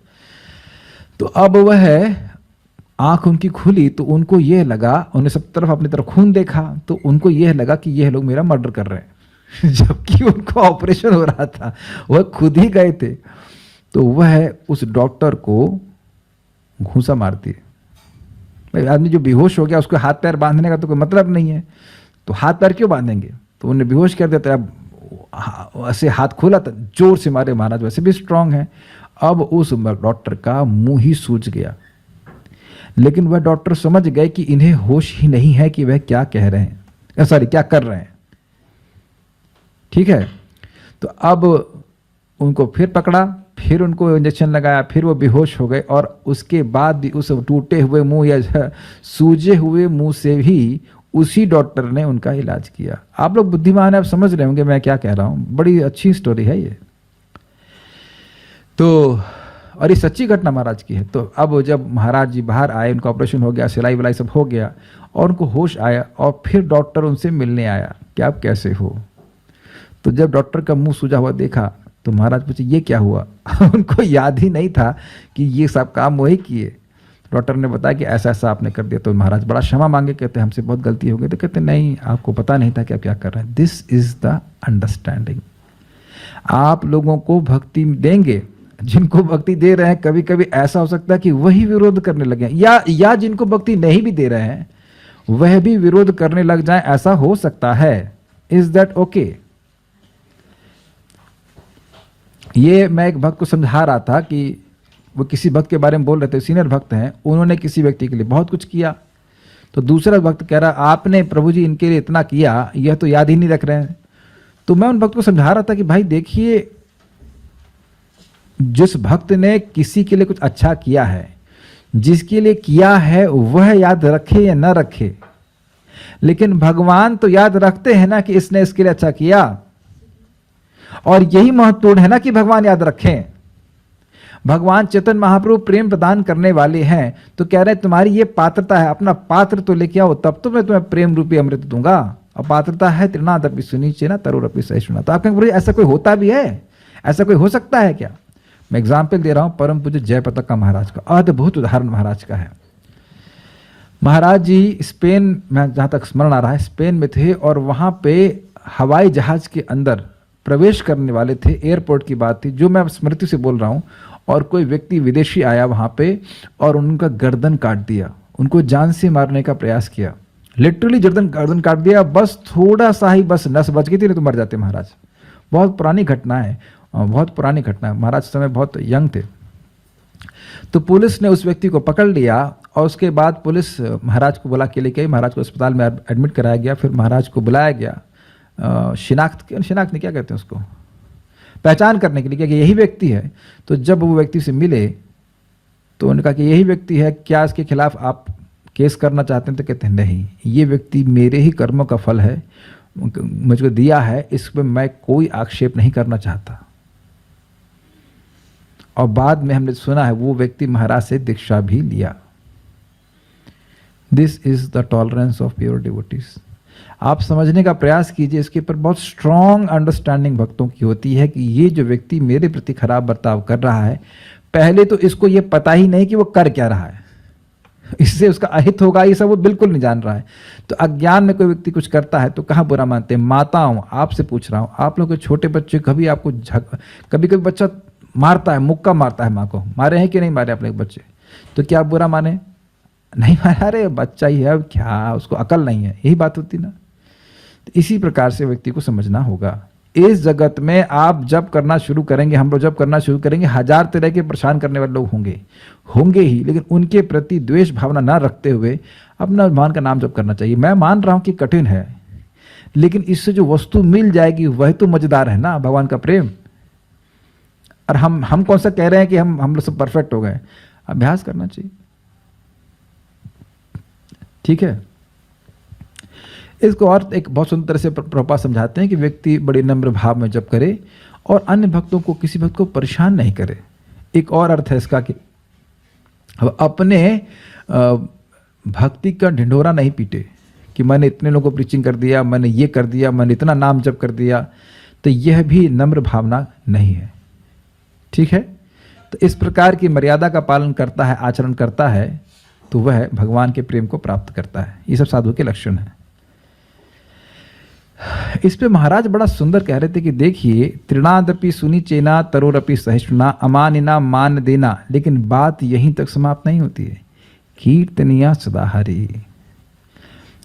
तो अब वह आंख उनकी खुली तो उनको यह लगा, उन्हें सब तरफ अपनी तरफ खून देखा, तो उनको यह लगा कि यह लोग मेरा मर्डर कर रहे हैं जबकि उनको ऑपरेशन हो रहा था, वह खुद ही गए थे। तो वह उस डॉक्टर को घूंसा मारती है। भाई आदमी जो बेहोश हो गया उसको हाथ पैर बांधने का तो कोई मतलब नहीं है, तो हाथ पैर क्यों बांधेंगे? तो उन्हें बेहोश कर देते। अब ऐसे हाथ खोला था, जोर से मारे, महाराज वैसे भी स्ट्रांग है। अब उस डॉक्टर का मुंह ही सूज गया, लेकिन वह डॉक्टर समझ गए कि इन्हें होश ही नहीं है कि वह क्या कह रहे हैं, सॉरी क्या कर रहे हैं। ठीक है, तो अब उनको फिर पकड़ा, फिर उनको इंजेक्शन लगाया, फिर वो बेहोश हो गए। और उसके बाद भी उस टूटे हुए मुंह या सूजे हुए मुंह से भी उसी डॉक्टर ने उनका इलाज किया। आप लोग बुद्धिमान हैं, आप समझ रहे होंगे मैं क्या कह रहा हूँ। बड़ी अच्छी स्टोरी है ये तो, और ये सच्ची घटना महाराज की है। तो अब जब महाराज जी बाहर आए, उनका ऑपरेशन हो गया, सिलाई विलाई सब हो गया और उनको होश आया और फिर डॉक्टर उनसे मिलने आया कि आप कैसे हो। तो जब डॉक्टर का मुंह सूजा हुआ देखा तो महाराज पूछे ये क्या हुआ उनको याद ही नहीं था कि ये सब काम वही किए। डॉक्टर ने बताया कि ऐसा ऐसा आपने कर दिया। तो महाराज बड़ा क्षमा मांगे, कहते हमसे बहुत गलती हो गई। तो कहते नहीं, आपको पता नहीं था कि आप क्या कर रहे हैं। This is the understanding. आप लोगों को भक्ति देंगे, जिनको भक्ति दे रहे हैं कभी कभी ऐसा हो सकता है कि वही विरोध करने लगे, या जिनको भक्ति नहीं भी दे रहे हैं वह भी विरोध करने लग जाए, ऐसा हो सकता है। Is that okay? ये मैं एक भक्त को समझा रहा था कि वो किसी भक्त के बारे में बोल रहे थे, सीनियर भक्त हैं, उन्होंने किसी व्यक्ति के लिए बहुत कुछ किया। तो दूसरा भक्त कह रहा आपने प्रभु जी इनके लिए इतना किया, यह तो याद ही नहीं रख रहे हैं। तो मैं उन भक्त को समझा रहा था कि भाई देखिए, जिस भक्त ने किसी के लिए कुछ अच्छा किया है, जिसके लिए किया है वह याद रखे या न रखे, लेकिन भगवान तो याद रखते हैं ना कि इसने इसके लिए अच्छा किया। और यही महत्वपूर्ण है ना कि भगवान याद रखें। भगवान चेतन महाप्रभु प्रेम प्रदान करने वाले हैं, तो कह रहे हैं तुम्हारी ये पात्रता है, अपना पात्र तो लेके आओ, तब तो मैं तुम्हें प्रेम रूपी अमृत दूंगा। और पात्रता है तृणादपि सुनीचेना तरोरपि सहिष्णुना। तो आप कहेंगे ऐसा कोई होता भी है, ऐसा कोई हो सकता है क्या? मैं एग्जाम्पल दे रहा हूं परम पूज्य जयपताका महाराज का, अद्भुत उदाहरण महाराज का है। महाराज जी स्पेन में, जहां तक स्मरण आ रहा है, स्पेन में थे और वहां पे हवाई जहाज के अंदर प्रवेश करने वाले थे। एयरपोर्ट की बात थी, जो मैं स्मृति से बोल रहा हूं। और कोई व्यक्ति विदेशी आया वहां पे और उनका गर्दन काट दिया, उनको जान से मारने का प्रयास किया। लिटरली गर्दन काट दिया, बस थोड़ा सा ही बस नस बच गई थी, नहीं तो मर जाते महाराज। बहुत पुरानी घटना है, बहुत पुरानी घटना है। महाराज समय बहुत यंग थे। तो पुलिस ने उस व्यक्ति को पकड़ लिया और उसके बाद पुलिस महाराज को बुला के लेके गई। महाराज को अस्पताल में एडमिट कराया गया। फिर महाराज को बुलाया गया शिनाख्त नहीं, क्या कहते हैं उसको, पहचान करने के लिए कि यही व्यक्ति है। तो जब वो व्यक्ति से मिले तो उन्होंने कहा कि यही व्यक्ति है, क्या इसके खिलाफ आप केस करना चाहते हैं? तो कहते हैं नहीं, ये व्यक्ति मेरे ही कर्मों का फल है, मुझको दिया है, इसमें मैं कोई आक्षेप नहीं करना चाहता। और बाद में हमने सुना है वो व्यक्ति महाराज से दीक्षा भी लिया। This is the tolerance of pure devotees. आप समझने का प्रयास कीजिए, इसके ऊपर बहुत स्ट्रॉन्ग अंडरस्टैंडिंग भक्तों की होती है कि ये जो व्यक्ति मेरे प्रति खराब बर्ताव कर रहा है, पहले तो इसको ये पता ही नहीं कि वो कर क्या रहा है, इससे उसका अहित होगा, ये सब वो बिल्कुल नहीं जान रहा है। तो अज्ञान में कोई व्यक्ति कुछ करता है तो कहाँ बुरा मानते हैं? माताओं, आपसे पूछ रहा हूँ, आप लोग के छोटे बच्चे कभी आपको कभी कभी बच्चा मारता है, मुक्का मारता है माँ को, मारे हैं कि नहीं मारे आप लोग बच्चे? तो क्या आप बुरा माने? नहीं मारा, अरे बच्चा ही है, क्या उसको अकल नहीं है, यही बात होती ना। तो इसी प्रकार से व्यक्ति को समझना होगा। इस जगत में आप जब करना शुरू करेंगे, हम लोग जब करना शुरू करेंगे, 1000 तरह के परेशान करने वाले लोग होंगे ही, लेकिन उनके प्रति द्वेष भावना ना रखते हुए अपना भगवान का नाम जप करना चाहिए। मैं मान रहा हूं कि कठिन है, लेकिन इससे जो वस्तु मिल जाएगी वह तो मजेदार है ना, भगवान का प्रेम। और हम कौन सा कह रहे हैं कि हम लोग सब परफेक्ट हो गए? अभ्यास करना चाहिए, ठीक है। इसको और एक बहुत सुंदर से प्रभुपाद समझाते हैं कि व्यक्ति बड़े नम्र भाव में जप करे और अन्य भक्तों को, किसी भक्त को परेशान नहीं करे। एक और अर्थ है इसका कि अब अपने भक्ति का ढिंढोरा नहीं पीटे कि मैंने इतने लोगों को प्रीचिंग कर दिया, मैंने ये कर दिया, मैंने इतना नाम जप कर दिया। तो यह भी नम्र भावना नहीं है, ठीक है। तो इस प्रकार की मर्यादा का पालन करता है, आचरण करता है, तो वह भगवान के प्रेम को प्राप्त करता है। ये सब साधु के लक्षण हैं। इस पे महाराज बड़ा सुंदर कह रहे थे कि देखिए, तृणादपि सुनिचेना तरोरपि सहिष्णुना अमानिना मान देना, लेकिन बात यहीं तक समाप्त नहीं होती है। कीर्तनिया सदाहरि,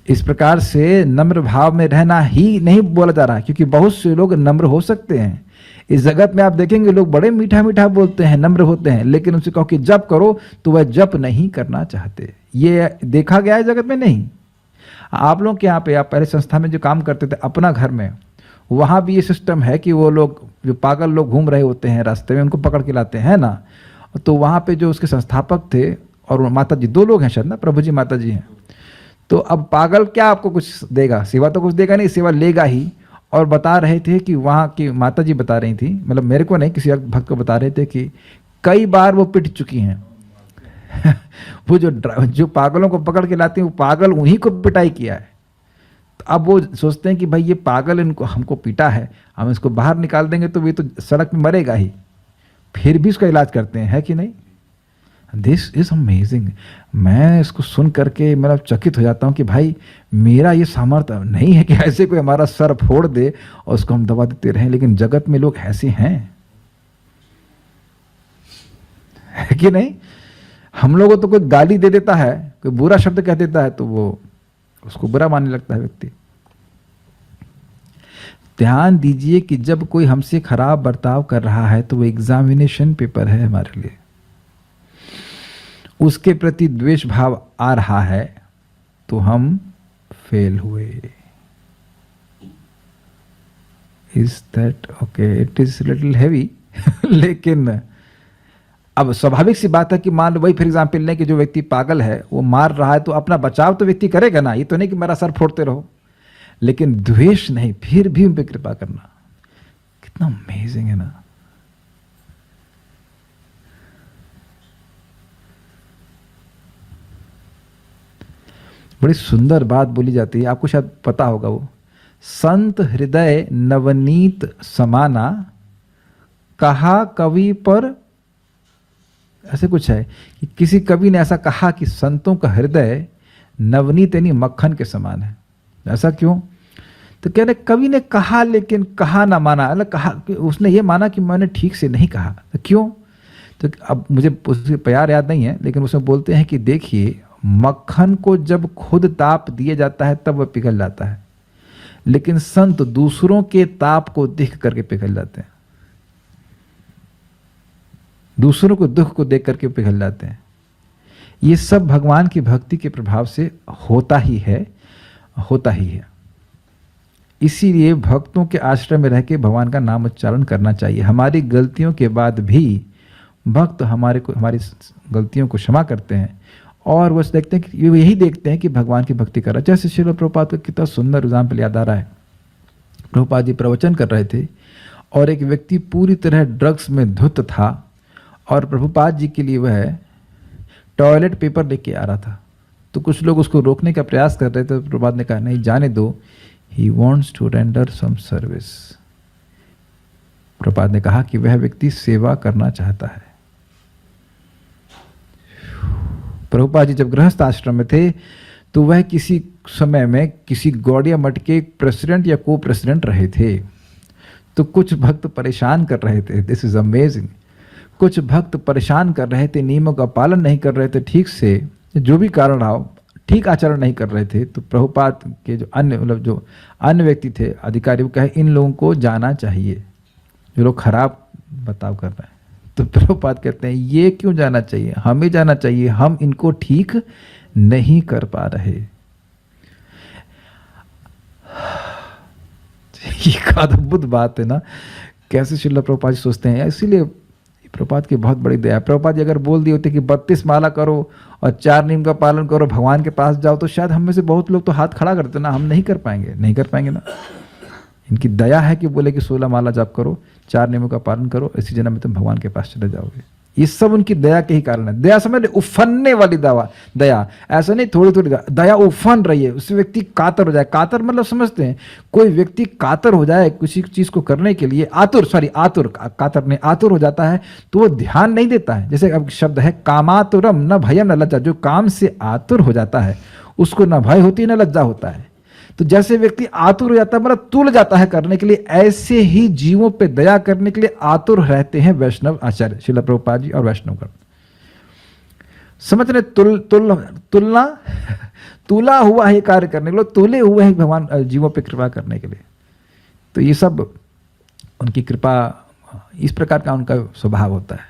इस प्रकार से नम्र भाव में रहना ही नहीं बोला जा रहा है, क्योंकि बहुत से लोग नम्र हो सकते हैं। इस जगत में आप देखेंगे लोग बड़े मीठा मीठा बोलते हैं, नम्र होते हैं, लेकिन उनसे कहो कि जप करो तो वह जप नहीं करना चाहते। ये देखा गया है जगत में। नहीं, आप लोग के यहाँ पे, आप पहले संस्था में जो काम करते थे अपना घर में, वहाँ भी ये सिस्टम है कि वो लोग जो पागल लोग घूम रहे होते हैं रास्ते में, उनको पकड़ के लाते हैं ना। तो वहाँ पे जो उसके संस्थापक थे और माता जी, 2 लोग हैं शायद ना, प्रभु जी माता जी हैं, तो अब पागल क्या आपको कुछ देगा? सेवा तो कुछ देगा नहीं, सेवा लेगा ही। और बता रहे थे कि वहाँ की माता जी बता रही थी, मतलब मेरे को नहीं, किसी भक्त को बता रहे थे कि कई बार वो पिट चुकी हैं। वो जो पागलों को पकड़ के लाते हैं, वो पागल उन्हीं को पिटाई किया है। तो अब वो सोचते हैं कि भाई ये पागल इनको हमको पीटा है, हम इसको बाहर निकाल देंगे तो ये तो सड़क में मरेगा ही, फिर भी उसका इलाज करते हैं, है कि नहीं? This is amazing. मैं इसको सुन करके मतलब चकित हो जाता हूँ कि भाई मेरा ये सामर्थ्य नहीं है कि ऐसे कोई हमारा सर फोड़ दे और उसको हम दबा देते रहें, लेकिन जगत में लोग ऐसे हैं, है कि नहीं? हम लोगों तो कोई गाली दे देता है, कोई बुरा शब्द कह देता है तो वो उसको बुरा मानने लगता है व्यक्ति। ध्यान दीजिए कि जब कोई हमसे खराब बर्ताव कर रहा है तो वो एग्जामिनेशन पेपर है हमारे लिए। उसके प्रति द्वेष भाव आ रहा है तो हम फेल हुए। Is that okay? It is little heavy. लेकिन अब स्वाभाविक सी बात है कि मान लो वही फॉर एग्जाम्पल लें कि जो व्यक्ति पागल है वो मार रहा है तो अपना बचाव तो व्यक्ति करेगा ना, ये तो नहीं कि मेरा सर फोड़ते रहो, लेकिन द्वेष नहीं, फिर भी उन पर कृपा करना कितना अमेजिंग है ना। बड़ी सुंदर बात बोली जाती है, आपको शायद पता होगा वो, संत हृदय नवनीत समाना, कहा कवि पर, ऐसे कुछ है कि किसी कवि ने ऐसा कहा कि संतों का हृदय नवनीत यानी मक्खन के समान है। ऐसा क्यों? तो कह रहे कवि ने कहा लेकिन कहा ना माना, अलग कहा, उसने ये माना कि मैंने ठीक से नहीं कहा। तो क्यों? तो अब मुझे उसके प्यार याद नहीं है, लेकिन उसमें बोलते हैं कि देखिए मक्खन को जब खुद ताप दिया जाता है तब वह पिघल जाता है, लेकिन संत दूसरों के ताप को देख करके पिघल जाते हैं, दूसरों को दुख को देख करके पिघल जाते हैं। ये सब भगवान की भक्ति के प्रभाव से होता ही है, होता ही है। इसीलिए भक्तों के आश्रय में रह के भगवान का नाम उच्चारण करना चाहिए। हमारी गलतियों के बाद भी भक्त हमारी गलतियों को क्षमा करते हैं और वो देखते हैं कि यही देखते हैं कि भगवान की भक्ति कर रहा है। जैसे श्रील प्रभुपाद का कितना सुंदर एग्जाम्पल याद आ रहा है। प्रभुपाद जी प्रवचन कर रहे थे और एक व्यक्ति पूरी तरह ड्रग्स में धुत था और प्रभुपाद जी के लिए वह टॉयलेट पेपर लेके आ रहा था। तो कुछ लोग उसको रोकने का प्रयास कर रहे थे, तो प्रभुपाद ने कहा नहीं जाने दो, he wants to render some service. Prabhupada ने कहा कि वह व्यक्ति सेवा करना चाहता है। प्रभुपाद जी जब गृहस्थ आश्रम में थे तो वह किसी समय में किसी गौड़िया मठ के प्रेसिडेंट या को प्रेसिडेंट रहे थे। तो कुछ भक्त परेशान कर रहे थे, दिस इज अमेजिंग, कुछ भक्त परेशान कर रहे थे, नियमों का पालन नहीं कर रहे थे ठीक से, जो भी कारण रहा, ठीक आचरण नहीं कर रहे थे। तो प्रभुपाद के जो अन्य व्यक्ति थे अधिकारी, वो कहे इन लोगों को जाना चाहिए जो लोग खराब बर्ताव कर रहे हैं। तो प्रभुपाद कहते हैं ये क्यों जाना चाहिए, हमें जाना चाहिए, हम इनको ठीक नहीं कर पा रहे। ये अद्भुत बात है ना, कैसे श्रील प्रभुपाद जी सोचते हैं। इसीलिए प्रभुपाद की बहुत बड़ी दया। प्रभुपाद जी अगर बोल दिए होते कि 32 माला करो और 4 नियम का पालन करो, भगवान के पास जाओ, तो शायद हम में से बहुत लोग तो हाथ खड़ा करते ना, हम नहीं कर पाएंगे, नहीं कर पाएंगे ना। इनकी दया है कि बोले कि 16 माला जाप करो, 4 नियमों का पालन करो, इसी जन्म में तुम भगवान के पास चले जाओगे। ये सब उनकी दया के ही कारण है। दया समझ उफनने वाली दया, ऐसा नहीं थोड़ी थोड़ी दया उफन रही है, उस व्यक्ति कातर हो जाए। कातर मतलब समझते हैं, कोई व्यक्ति कातर हो जाए किसी चीज को करने के लिए, कातर नहीं, आतुर हो जाता है तो वो ध्यान नहीं देता है। जैसे अब शब्द है कामातुरम न भयम न लज्जा, जो काम से आतुर हो जाता है उसको न भय होती है न लज्जा होता है। तो जैसे व्यक्ति आतुर हो जाता है मतलब तुल जाता है करने के लिए, ऐसे ही जीवों पे दया करने के लिए आतुर रहते हैं वैष्णव आचार्य श्रील प्रभुपाद जी और वैष्णवगण। समझ रहे? तुलना तुला हुआ है कार्य करने के लिए, तुले हुए हैं भगवान जीवों पे कृपा करने के लिए। तो ये सब उनकी कृपा, इस प्रकार का उनका स्वभाव होता है।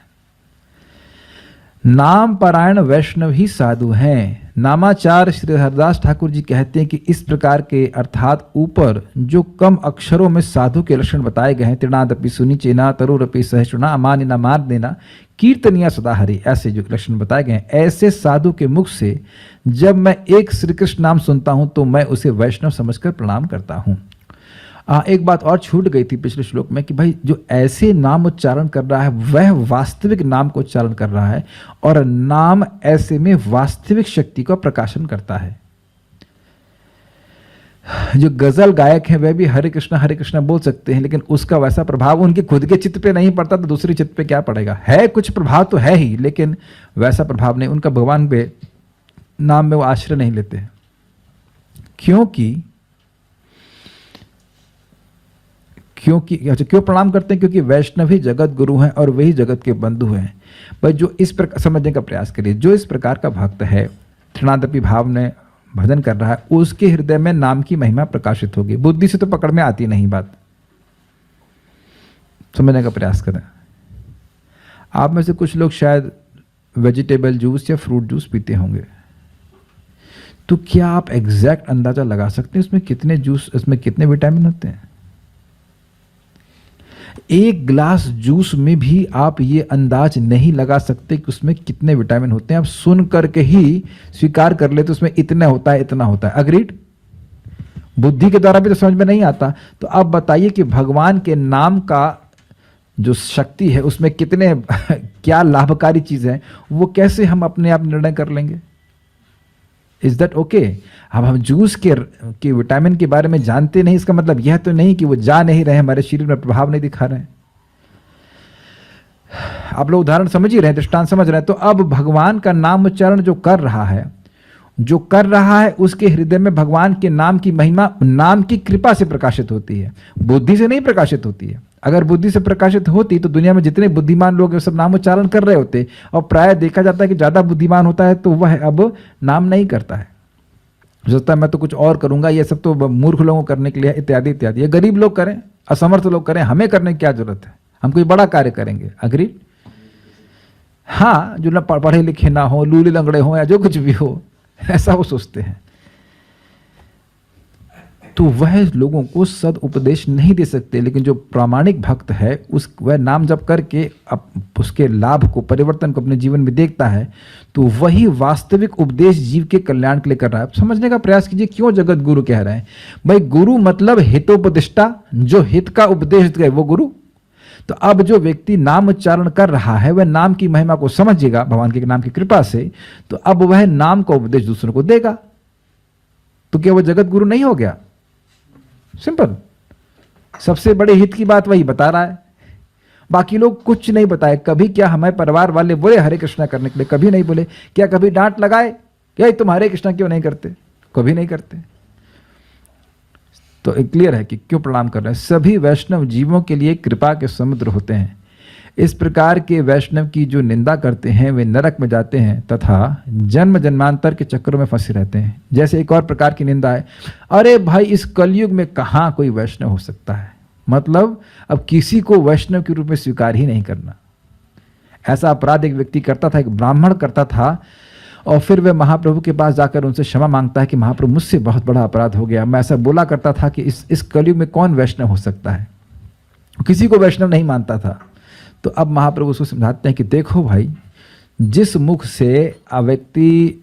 नाम पारायण वैष्णव ही साधु हैं। नामाचार श्री हरदास ठाकुर जी कहते हैं कि इस प्रकार के अर्थात ऊपर जो कम अक्षरों में साधु के लक्षण बताए गए हैं, तृणादपि सुनिचेना तरुरपि सहिष्णुना अमानिना मार देना कीर्तनिया सदा हरि, ऐसे जो लक्षण बताए गए हैं, ऐसे साधु के मुख से जब मैं एक श्री कृष्ण नाम सुनता हूं तो मैं उसे वैष्णव समझकर प्रणाम करता हूं। एक बात और छूट गई थी पिछले श्लोक में कि भाई जो ऐसे नाम उच्चारण कर रहा है वह वास्तविक नाम को उच्चारण कर रहा है, और नाम ऐसे में वास्तविक शक्ति का प्रकाशन करता है। जो गजल गायक हैं वह भी हरे कृष्णा बोल सकते हैं, लेकिन उसका वैसा प्रभाव उनके खुद के चित्त पे नहीं पड़ता तो दूसरे चित्त पे क्या पड़ेगा। है कुछ प्रभाव तो है ही, लेकिन वैसा प्रभाव नहीं उनका भगवान पे नाम में वो आश्रय नहीं लेते। क्यों प्रणाम करते हैं? क्योंकि वैष्णव ही जगत गुरु हैं और वही जगत के बंधु हैं। पर जो इस प्रकार समझने का प्रयास करिए, जो इस प्रकार का भक्त है, तृणादपि भाव ने भजन कर रहा है, उसके हृदय में नाम की महिमा प्रकाशित होगी। बुद्धि से तो पकड़ में आती नहीं बात, समझने का प्रयास करें। आप में से कुछ लोग शायद वेजिटेबल जूस या फ्रूट जूस पीते होंगे, तो क्या आप एग्जैक्ट अंदाजा लगा सकते हैं उसमें कितने विटामिन होते हैं? एक गिलास जूस में भी आप ये अंदाज नहीं लगा सकते कि उसमें कितने विटामिन होते हैं। आप सुन करके ही स्वीकार कर लेते उसमें इतना होता है, इतना होता है। अग्रीड? बुद्धि के द्वारा भी तो समझ में नहीं आता। तो आप बताइए कि भगवान के नाम का जो शक्ति है उसमें कितने क्या लाभकारी चीज है, वो कैसे हम अपने आप निर्णय कर लेंगे? Is that okay? अब हम जूस के विटामिन के बारे में जानते नहीं, इसका मतलब यह तो नहीं कि वो जा नहीं रहे, हमारे शरीर में प्रभाव नहीं दिखा रहे हैं। आप लोग उदाहरण समझ ही रहे हैं, दृष्टांत समझ रहे हैं। तो अब भगवान का नाम उच्चारण जो कर रहा है उसके हृदय में भगवान के नाम की महिमा नाम की कृपा से प्रकाशित होती है, बुद्धि से नहीं प्रकाशित होती है। अगर बुद्धि से प्रकाशित होती तो दुनिया में जितने बुद्धिमान लोग हैं सब नाम उच्चारण कर रहे होते, और प्राय देखा जाता है कि ज्यादा बुद्धिमान होता है तो वह अब नाम नहीं करता है, सोचता है मैं तो कुछ और करूंगा, ये सब तो मूर्ख लोगों को करने के लिए इत्यादि इत्यादि। ये गरीब लोग करें, असमर्थ लोग करें, हमें करने की क्या जरूरत है? हम कोई बड़ा कार्य करेंगे। अग्री? हाँ, जो ना पढ़े लिखे ना हो, लूले लंगड़े हो या जो कुछ भी हो, ऐसा वो सोचते हैं। तो वह लोगों को सद उपदेश नहीं दे सकते, लेकिन जो प्रामाणिक भक्त है वह नाम जप करके उसके लाभ को, परिवर्तन को अपने जीवन में देखता है, तो वही वास्तविक उपदेश जीव के कल्याण के लिए कर रहा है। समझने का प्रयास कीजिए क्यों जगत गुरु कह रहे हैं। भाई गुरु मतलब हितोपदिष्टा, जो हित का उपदेश दे वो गुरु। तो अब जो व्यक्ति नाम उच्चारण कर रहा है वह नाम की महिमा को समझेगा भगवान के नाम की कृपा से, तो अब वह नाम का उपदेश दूसरों को देगा। तो क्या वो जगत गुरु नहीं हो गया? सिंपल। सबसे बड़े हित की बात वही बता रहा है, बाकी लोग कुछ नहीं बताए। कभी क्या हमारे परिवार वाले बोले हरे कृष्णा करने के लिए? कभी नहीं बोले। क्या कभी डांट लगाए क्या तुम हरे कृष्णा क्यों नहीं करते? कभी नहीं करते। तो क्लियर है कि क्यों प्रणाम कर रहे हैं। सभी वैष्णव जीवों के लिए कृपा के समुद्र होते हैं। इस प्रकार के वैष्णव की जो निंदा करते हैं वे नरक में जाते हैं तथा जन्म जन्मांतर के चक्रों में फंसे रहते हैं। जैसे एक और प्रकार की निंदा है, अरे भाई इस कलयुग में कहाँ कोई वैष्णव हो सकता है, मतलब अब किसी को वैष्णव के रूप में स्वीकार ही नहीं करना। ऐसा अपराध एक व्यक्ति करता था, एक ब्राह्मण करता था, और फिर वह महाप्रभु के पास जाकर उनसे क्षमा मांगता है कि महाप्रभु मुझसे बहुत बड़ा अपराध हो गया, मैं ऐसा बोला करता था कि इस कलयुग में कौन वैष्णव हो सकता है। किसी को वैष्णव नहीं मानता था। तो अब महाप्रभु उसको समझाते हैं कि देखो भाई, जिस मुख से व्यक्ति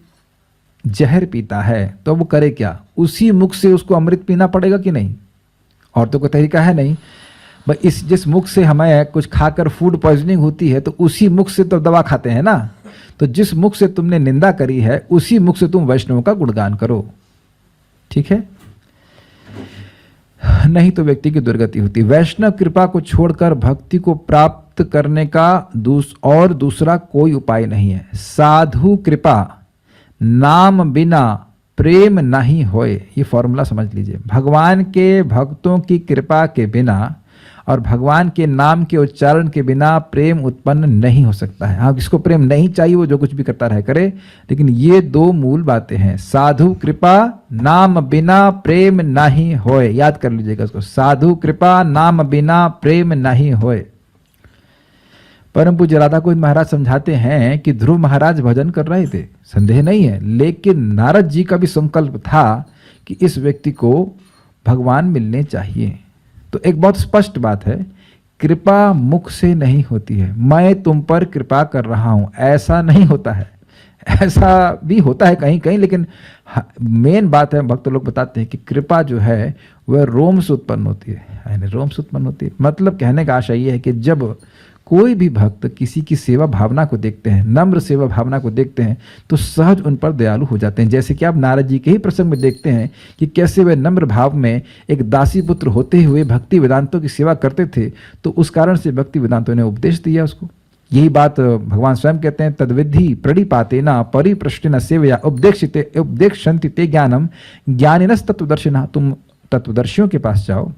जहर पीता है तो वो करे क्या, उसी मुख से उसको अमृत पीना पड़ेगा कि नहीं? और तो कोई तरीका है नहीं। भाई जिस मुख से हमें कुछ खाकर फूड पॉइजनिंग होती है तो उसी मुख से तो दवा खाते हैं ना। तो जिस मुख से तुमने निंदा करी है उसी मुख से तुम वैष्णव का गुणगान करो, ठीक है? नहीं तो व्यक्ति की दुर्गति होती। वैष्णव कृपा को छोड़कर भक्ति को प्राप्त करने का दूसरा कोई उपाय नहीं है। साधु कृपा नाम बिना प्रेम नहीं होए, ये फॉर्मूला समझ लीजिए। भगवान के भक्तों की कृपा के बिना और भगवान के नाम के उच्चारण के बिना प्रेम उत्पन्न नहीं हो सकता है। हाँ, जिसको प्रेम नहीं चाहिए वो जो कुछ भी करता रहे करे, लेकिन ये दो मूल बातें हैं। साधु कृपा नाम बिना प्रेम नहीं होए, याद कर लीजिएगा इसको। साधु कृपा नाम बिना प्रेम नहीं होए। परम पूज्य राधा गोविंद महाराज समझाते हैं कि ध्रुव महाराज भजन कर रहे थे, संदेह नहीं है, लेकिन नारद जी का भी संकल्प था कि इस व्यक्ति को भगवान मिलने चाहिए। तो एक बहुत स्पष्ट बात है, कृपा मुख से नहीं होती है। मैं तुम पर कृपा कर रहा हूं, ऐसा नहीं होता है। ऐसा भी होता है कहीं कहीं, लेकिन मेन बात है, भक्त लोग बताते हैं कि कृपा जो है वह रोम से उत्पन्न होती है, यानी रोम से उत्पन्न होती है। मतलब कहने का आशय यह है कि जब कोई भी भक्त किसी की सेवा भावना को देखते हैं, नम्र सेवा भावना को देखते हैं, तो सहज उन पर दयालु हो जाते हैं। जैसे कि आप नारद जी के ही प्रसंग में देखते हैं कि कैसे वे नम्र भाव में एक दासी पुत्र होते हुए भक्ति वेदांतों की सेवा करते थे, तो उस कारण से भक्ति वेदांतों ने उपदेश दिया उसको। यही बात भगवान स्वयं कहते हैं, तद्विधि प्रणिपातेन परिप्रश्नेन सेवया उपदेक्षन्ति ते ज्ञानम ज्ञानिनस् तत्वदर्शिनः। तुम तत्वदर्शियों के पास जाओ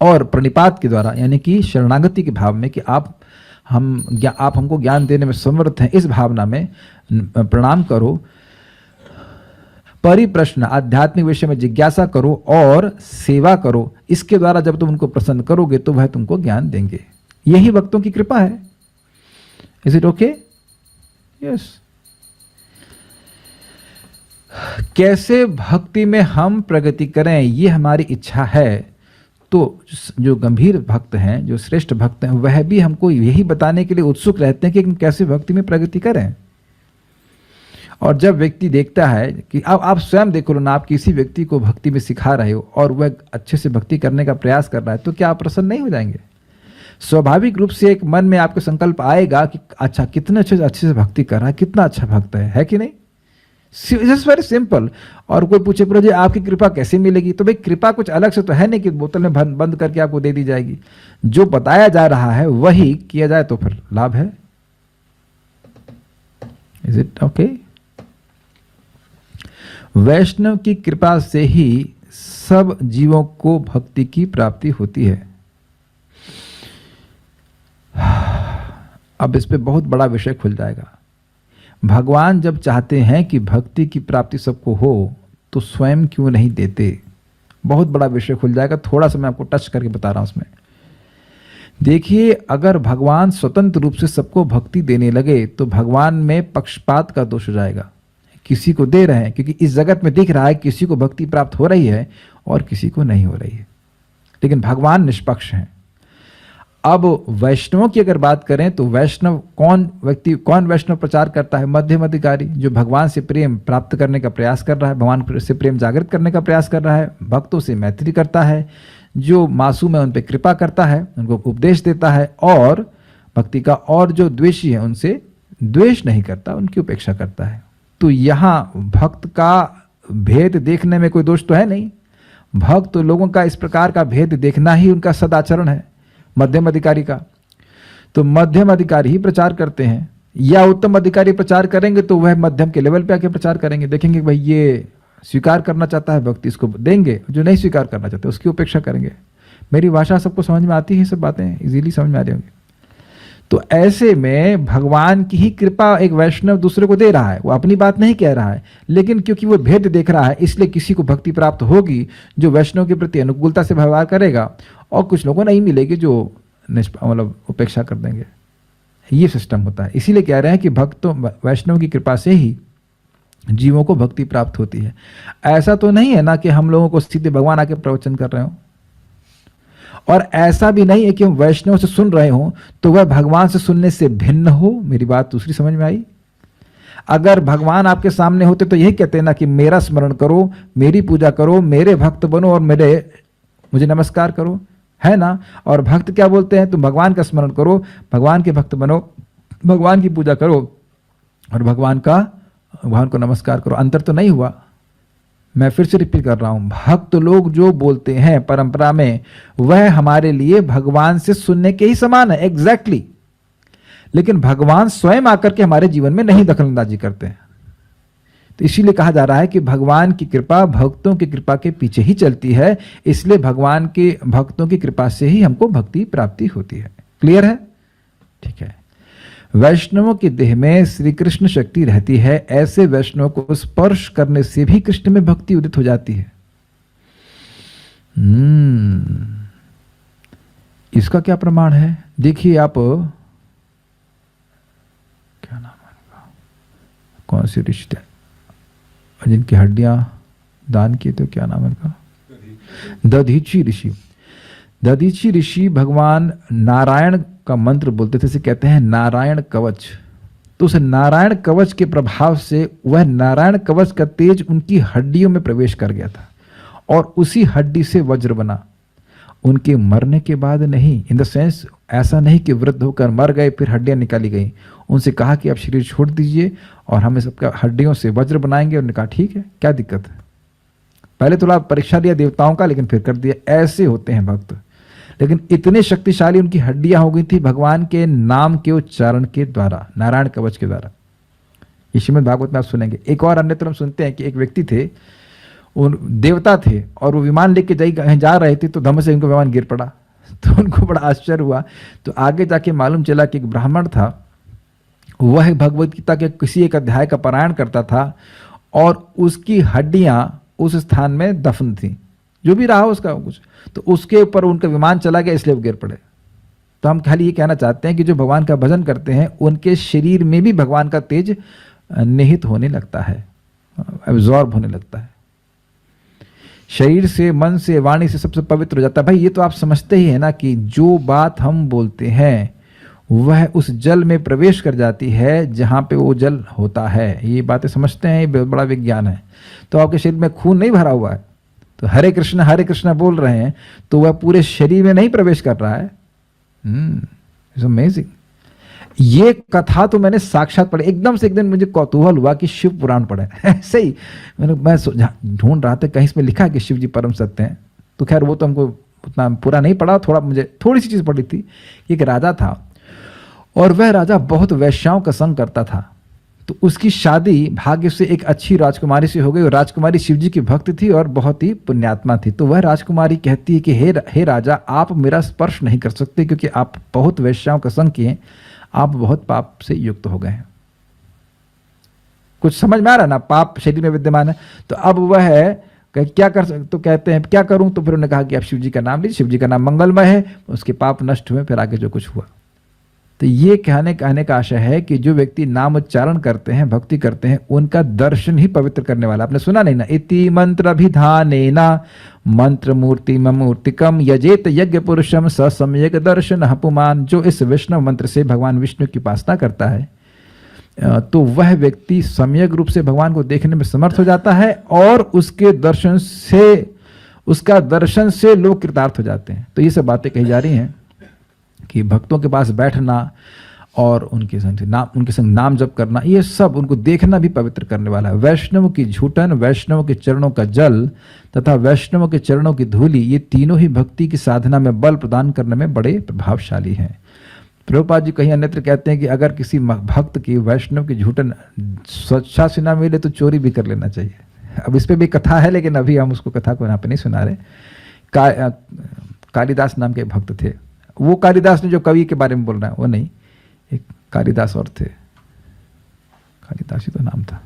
और प्रणिपात के द्वारा, यानी कि शरणागति के भाव में कि आप हमको ज्ञान देने में समर्थ हैं, इस भावना में प्रणाम करो, परिप्रश्न आध्यात्मिक विषय में जिज्ञासा करो और सेवा करो। इसके द्वारा जब तुम उनको प्रसन्न करोगे तो वह तुमको ज्ञान देंगे। यही भक्तों की कृपा है। Is it okay? यस। कैसे भक्ति में हम प्रगति करें, ये हमारी इच्छा है। तो जो गंभीर भक्त हैं, जो श्रेष्ठ भक्त हैं, वह भी हमको यही बताने के लिए उत्सुक रहते हैं कि हम कैसे भक्ति में प्रगति करें। और जब व्यक्ति देखता है कि अब आप स्वयं देखो ना, आप किसी व्यक्ति को भक्ति में सिखा रहे हो और वह अच्छे से भक्ति करने का प्रयास कर रहा है, तो क्या आप प्रसन्न नहीं हो जाएंगे? स्वाभाविक रूप से एक मन में आपको संकल्प आएगा कि अच्छा, कितने अच्छे से भक्ति कर रहा है, कितना अच्छा भक्त है कि नहीं? It's very simple. और कोई पूछे प्रभु जी आपकी कृपा कैसे मिलेगी, तो भाई कृपा कुछ अलग से तो है नहीं कि बोतल में बंद करके आपको दे दी जाएगी। जो बताया जा रहा है वही किया जाए तो फिर लाभ है। Is it okay? वैष्णव की कृपा से ही सब जीवों को भक्ति की प्राप्ति होती है। अब इस पे बहुत बड़ा विषय खुल जाएगा। भगवान जब चाहते हैं कि भक्ति की प्राप्ति सबको हो, तो स्वयं क्यों नहीं देते? बहुत बड़ा विषय खुल जाएगा। थोड़ा सा मैं आपको टच करके बता रहा हूं उसमें। देखिए, अगर भगवान स्वतंत्र रूप से सबको भक्ति देने लगे तो भगवान में पक्षपात का दोष हो जाएगा। किसी को दे रहे हैं क्योंकि इस जगत में दिख रहा है किसी को भक्ति प्राप्त हो रही है और किसी को नहीं हो रही है, लेकिन भगवान निष्पक्ष हैं। अब वैष्णवों की अगर बात करें तो वैष्णव कौन वैष्णव प्रचार करता है? मध्यम अधिकारी, जो भगवान से प्रेम प्राप्त करने का प्रयास कर रहा है, भगवान से प्रेम जागृत करने का प्रयास कर रहा है, भक्तों से मैत्री करता है, जो मासूम है उन पर कृपा करता है, उनको उपदेश देता है, और भक्ति का, और जो द्वेषी है उनसे द्वेष नहीं करता, उनकी उपेक्षा करता है। तो यहाँ भक्त का भेद देखने में कोई दोष तो है नहीं। भक्त लोगों का इस प्रकार का भेद देखना ही उनका सदाचरण है, मध्यम अधिकारी का। तो मध्यम अधिकारी ही प्रचार करते हैं, या उत्तम अधिकारी प्रचार करेंगे तो वह मध्यम के लेवल पे आके प्रचार करेंगे। देखेंगे भाई ये स्वीकार करना चाहता है भक्ति, इसको देंगे, जो नहीं स्वीकार करना चाहते उसकी उपेक्षा करेंगे। मेरी भाषा सबको समझ में आती है, सब बातें इजीली समझ में आ रही होंगी। तो ऐसे में भगवान की ही कृपा एक वैष्णव दूसरे को दे रहा है, वो अपनी बात नहीं कह रहा है, लेकिन क्योंकि वो भेद देख रहा है इसलिए किसी को भक्ति प्राप्त होगी जो वैष्णव के प्रति अनुकूलता से व्यवहार करेगा, और कुछ लोगों नहीं मिलेगी जो मतलब उपेक्षा कर देंगे। ये सिस्टम होता है। इसीलिए कह रहे हैं कि भक्तों वैष्णव की कृपा से ही जीवों को भक्ति प्राप्त होती है। ऐसा तो नहीं है ना कि हम लोगों को सीधे भगवान आके प्रवचन कर रहे हो, और ऐसा भी नहीं है कि हम वैष्णव से सुन रहे हो तो वह भगवान से सुनने से भिन्न हो। मेरी बात दूसरी समझ में आई? अगर भगवान आपके सामने होते तो यही कहते हैं ना कि मेरा स्मरण करो, मेरी पूजा करो, मेरे भक्त बनो और मुझे नमस्कार करो, है ना? और भक्त क्या बोलते हैं? तुम भगवान का स्मरण करो, भगवान के भक्त बनो, भगवान की पूजा करो और भगवान को नमस्कार करो। अंतर तो नहीं हुआ। मैं फिर से रिपीट कर रहा हूं, भक्त लोग जो बोलते हैं परंपरा में, वह हमारे लिए भगवान से सुनने के ही समान है, एग्जैक्टली। लेकिन भगवान स्वयं आकर के हमारे जीवन में नहीं दखलंदाजी करते हैं। तो इसीलिए कहा जा रहा है कि भगवान की कृपा भक्तों की कृपा के पीछे ही चलती है, इसलिए भगवान के भक्तों की कृपा से ही हमको भक्ति प्राप्ति होती है। क्लियर है? ठीक है। वैष्णवों के देह में श्री कृष्ण शक्ति रहती है, ऐसे वैष्णव को स्पर्श करने से भी कृष्ण में भक्ति उदित हो जाती है। इसका क्या प्रमाण है? देखिए, आप कौन सी ऋषि थे जिनकी हड्डियां दान की, तो क्या नाम है उनका, दधीची ऋषि। दधीची ऋषि भगवान नारायण का मंत्र बोलते थे, इसे कहते हैं नारायण कवच। तो उस नारायण कवच के प्रभाव से वह नारायण कवच का तेज उनकी हड्डियों में प्रवेश कर गया था और उसी हड्डी से वज्र बना। उनके मरने के बाद नहीं, इन द सेंस ऐसा नहीं कि वृद्ध होकर मर गए फिर हड्डियां निकाली गई। उनसे कहा कि आप शरीर छोड़ दीजिए और हम सबका हड्डियों से वज्र बनाएंगे। उन्होंने कहा ठीक है, क्या दिक्कत है। पहले थोड़ा परीक्षा दिया देवताओं का, लेकिन फिर कर दिया। ऐसे होते हैं भक्त। लेकिन इतने शक्तिशाली उनकी हड्डियां हो गई थी भगवान के नाम के उच्चारण के द्वारा, नारायण कवच के द्वारा। ये श्रीमद् भागवत में आप सुनेंगे। एक और अन्यत्र हम सुनते हैं कि एक व्यक्ति थे, उन देवता थे और वो विमान लेके जा रहे थे, तो धम से उनको विमान गिर पड़ा। तो उनको बड़ा आश्चर्य हुआ। तो आगे जाके मालूम चला कि एक ब्राह्मण था, वह भगवत गीता के किसी एक अध्याय का पारायण करता था और उसकी हड्डियां उस स्थान में दफन थी, जो भी रहा उसका कुछ, तो उसके ऊपर उनका विमान चला गया, इसलिए वो गिर पड़े। तो हम खाली ये कहना चाहते हैं कि जो भगवान का भजन करते हैं उनके शरीर में भी भगवान का तेज निहित होने लगता है, एब्जॉर्ब होने लगता है। शरीर से, मन से, वाणी से सबसे पवित्र हो जाता है। भाई ये तो आप समझते ही है ना कि जो बात हम बोलते हैं वह उस जल में प्रवेश कर जाती है जहां पे वो जल होता है। ये बातें समझते हैं, ये बड़ा विज्ञान है। तो आपके शरीर में खून नहीं भरा हुआ है, तो हरे कृष्णा बोल रहे हैं, तो वह पूरे शरीर में नहीं प्रवेश कर रहा है। It's amazing. ये कथा तो मैंने साक्षात पढ़ी। एकदम से एक दिन मुझे कौतूहल हुआ कि शिव पुराण पढ़े। ऐसे ही मैं ढूंढ रहा था कहीं इसमें लिखा है कि शिव जी परम सत्य हैं। तो खैर वो तो हमको उतना पूरा नहीं पढ़ा, थोड़ा मुझे थोड़ी सी चीज पढ़ी थी। एक राजा था और वह राजा बहुत वैश्याओं का संग करता था। तो उसकी शादी भाग्य से एक अच्छी राजकुमारी से हो गई। और राजकुमारी शिव जी की भक्त थी और बहुत ही पुण्यात्मा थी। तो वह राजकुमारी कहती है कि हे राजा, आप मेरा स्पर्श नहीं कर सकते क्योंकि आप बहुत वैश्याओं का संग किए, आप बहुत पाप से युक्त हो गए हैं। कुछ समझ में आ रहा ना, पाप शरीर में विद्यमान है। तो अब वह क्या कर सकते, तो कहते हैं क्या करूं। तो फिर उन्होंने कहा कि आप शिव जी का नाम लीजिए, शिव जी का नाम मंगलमय है, उसके पाप नष्ट हुए। फिर आगे जो कुछ हुआ। तो ये कहने का आशय है कि जो व्यक्ति नाम उच्चारण करते हैं, भक्ति करते हैं, उनका दर्शन ही पवित्र करने वाला। आपने सुना नहीं ना, इति मंत्र अभिधानेना मंत्र मूर्ति मूर्तिकम यजेत यज्ञ पुरुषम स सम्यक दर्शन पुमान। जो इस वैष्णव मंत्र से भगवान विष्णु की उपासना करता है तो वह व्यक्ति सम्यक रूप से भगवान को देखने में समर्थ हो जाता है और उसके दर्शन से लोग कृतार्थ हो जाते हैं। तो ये सब बातें कही जा रही हैं कि भक्तों के पास बैठना और उनके संग नाम जप करना, ये सब उनको देखना भी पवित्र करने वाला है। वैष्णव की झूठन, वैष्णव के चरणों का जल तथा वैष्णव के चरणों की धूलि, ये तीनों ही भक्ति की साधना में बल प्रदान करने में बड़े प्रभावशाली हैं। प्रभुपाद जी कहीं अन्यत्र कहते हैं कि अगर किसी भक्त की वैष्णव की झूठन स्वच्छा से ना मिले तो चोरी भी कर लेना चाहिए। अब इस पे भी कथा है, लेकिन अभी हम उसको कथा को यहाँ पे नहीं सुना रहे। कालिदास नाम के भक्त थे। वो कालिदास ने जो कवि के बारे में बोल रहा है वो नहीं, एक कालिदास और थे, कालिदास ही तो नाम था।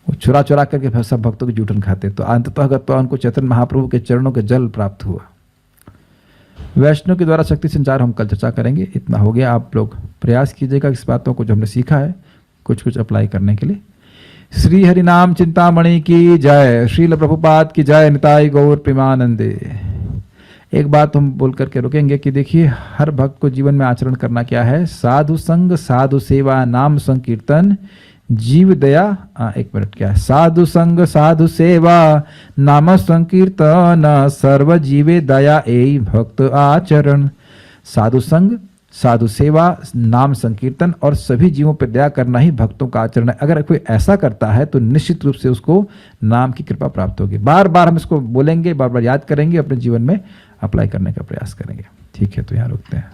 वो चुरा करके सब भक्तों की जूठन खाते। तो अंततः उनको चैतन्य महाप्रभु के चरणों के जल प्राप्त हुआ। वैष्णव के द्वारा शक्ति संचार हम कल चर्चा करेंगे। इतना हो गया। आप लोग प्रयास कीजिएगा इस बातों को जो हमने सीखा है कुछ अप्लाई करने के लिए। श्री हरि नाम चिंतामणि की जय, श्रील प्रभुपाद की जय, निताई गौर प्रेमानंदे। एक बात हम बोल करके रुकेंगे कि देखिए हर भक्त को जीवन में आचरण करना क्या है। साधु संग, साधु सेवा, नाम संकीर्तन, जीव दया। एक मिनट, क्या है? साधु संग, साधु सेवा, नाम संकीर्तन, सर्व जीवे दया एई भक्त आचरण। साधु संग, साधु सेवा, नाम संकीर्तन और सभी जीवों पर दया करना ही भक्तों का आचरण है। अगर कोई ऐसा करता है तो निश्चित रूप से उसको नाम की कृपा प्राप्त होगी। बार बार हम इसको बोलेंगे, बार बार याद करेंगे, अपने जीवन में अप्लाई करने का प्रयास करेंगे। ठीक है, तो यहाँ रुकते हैं।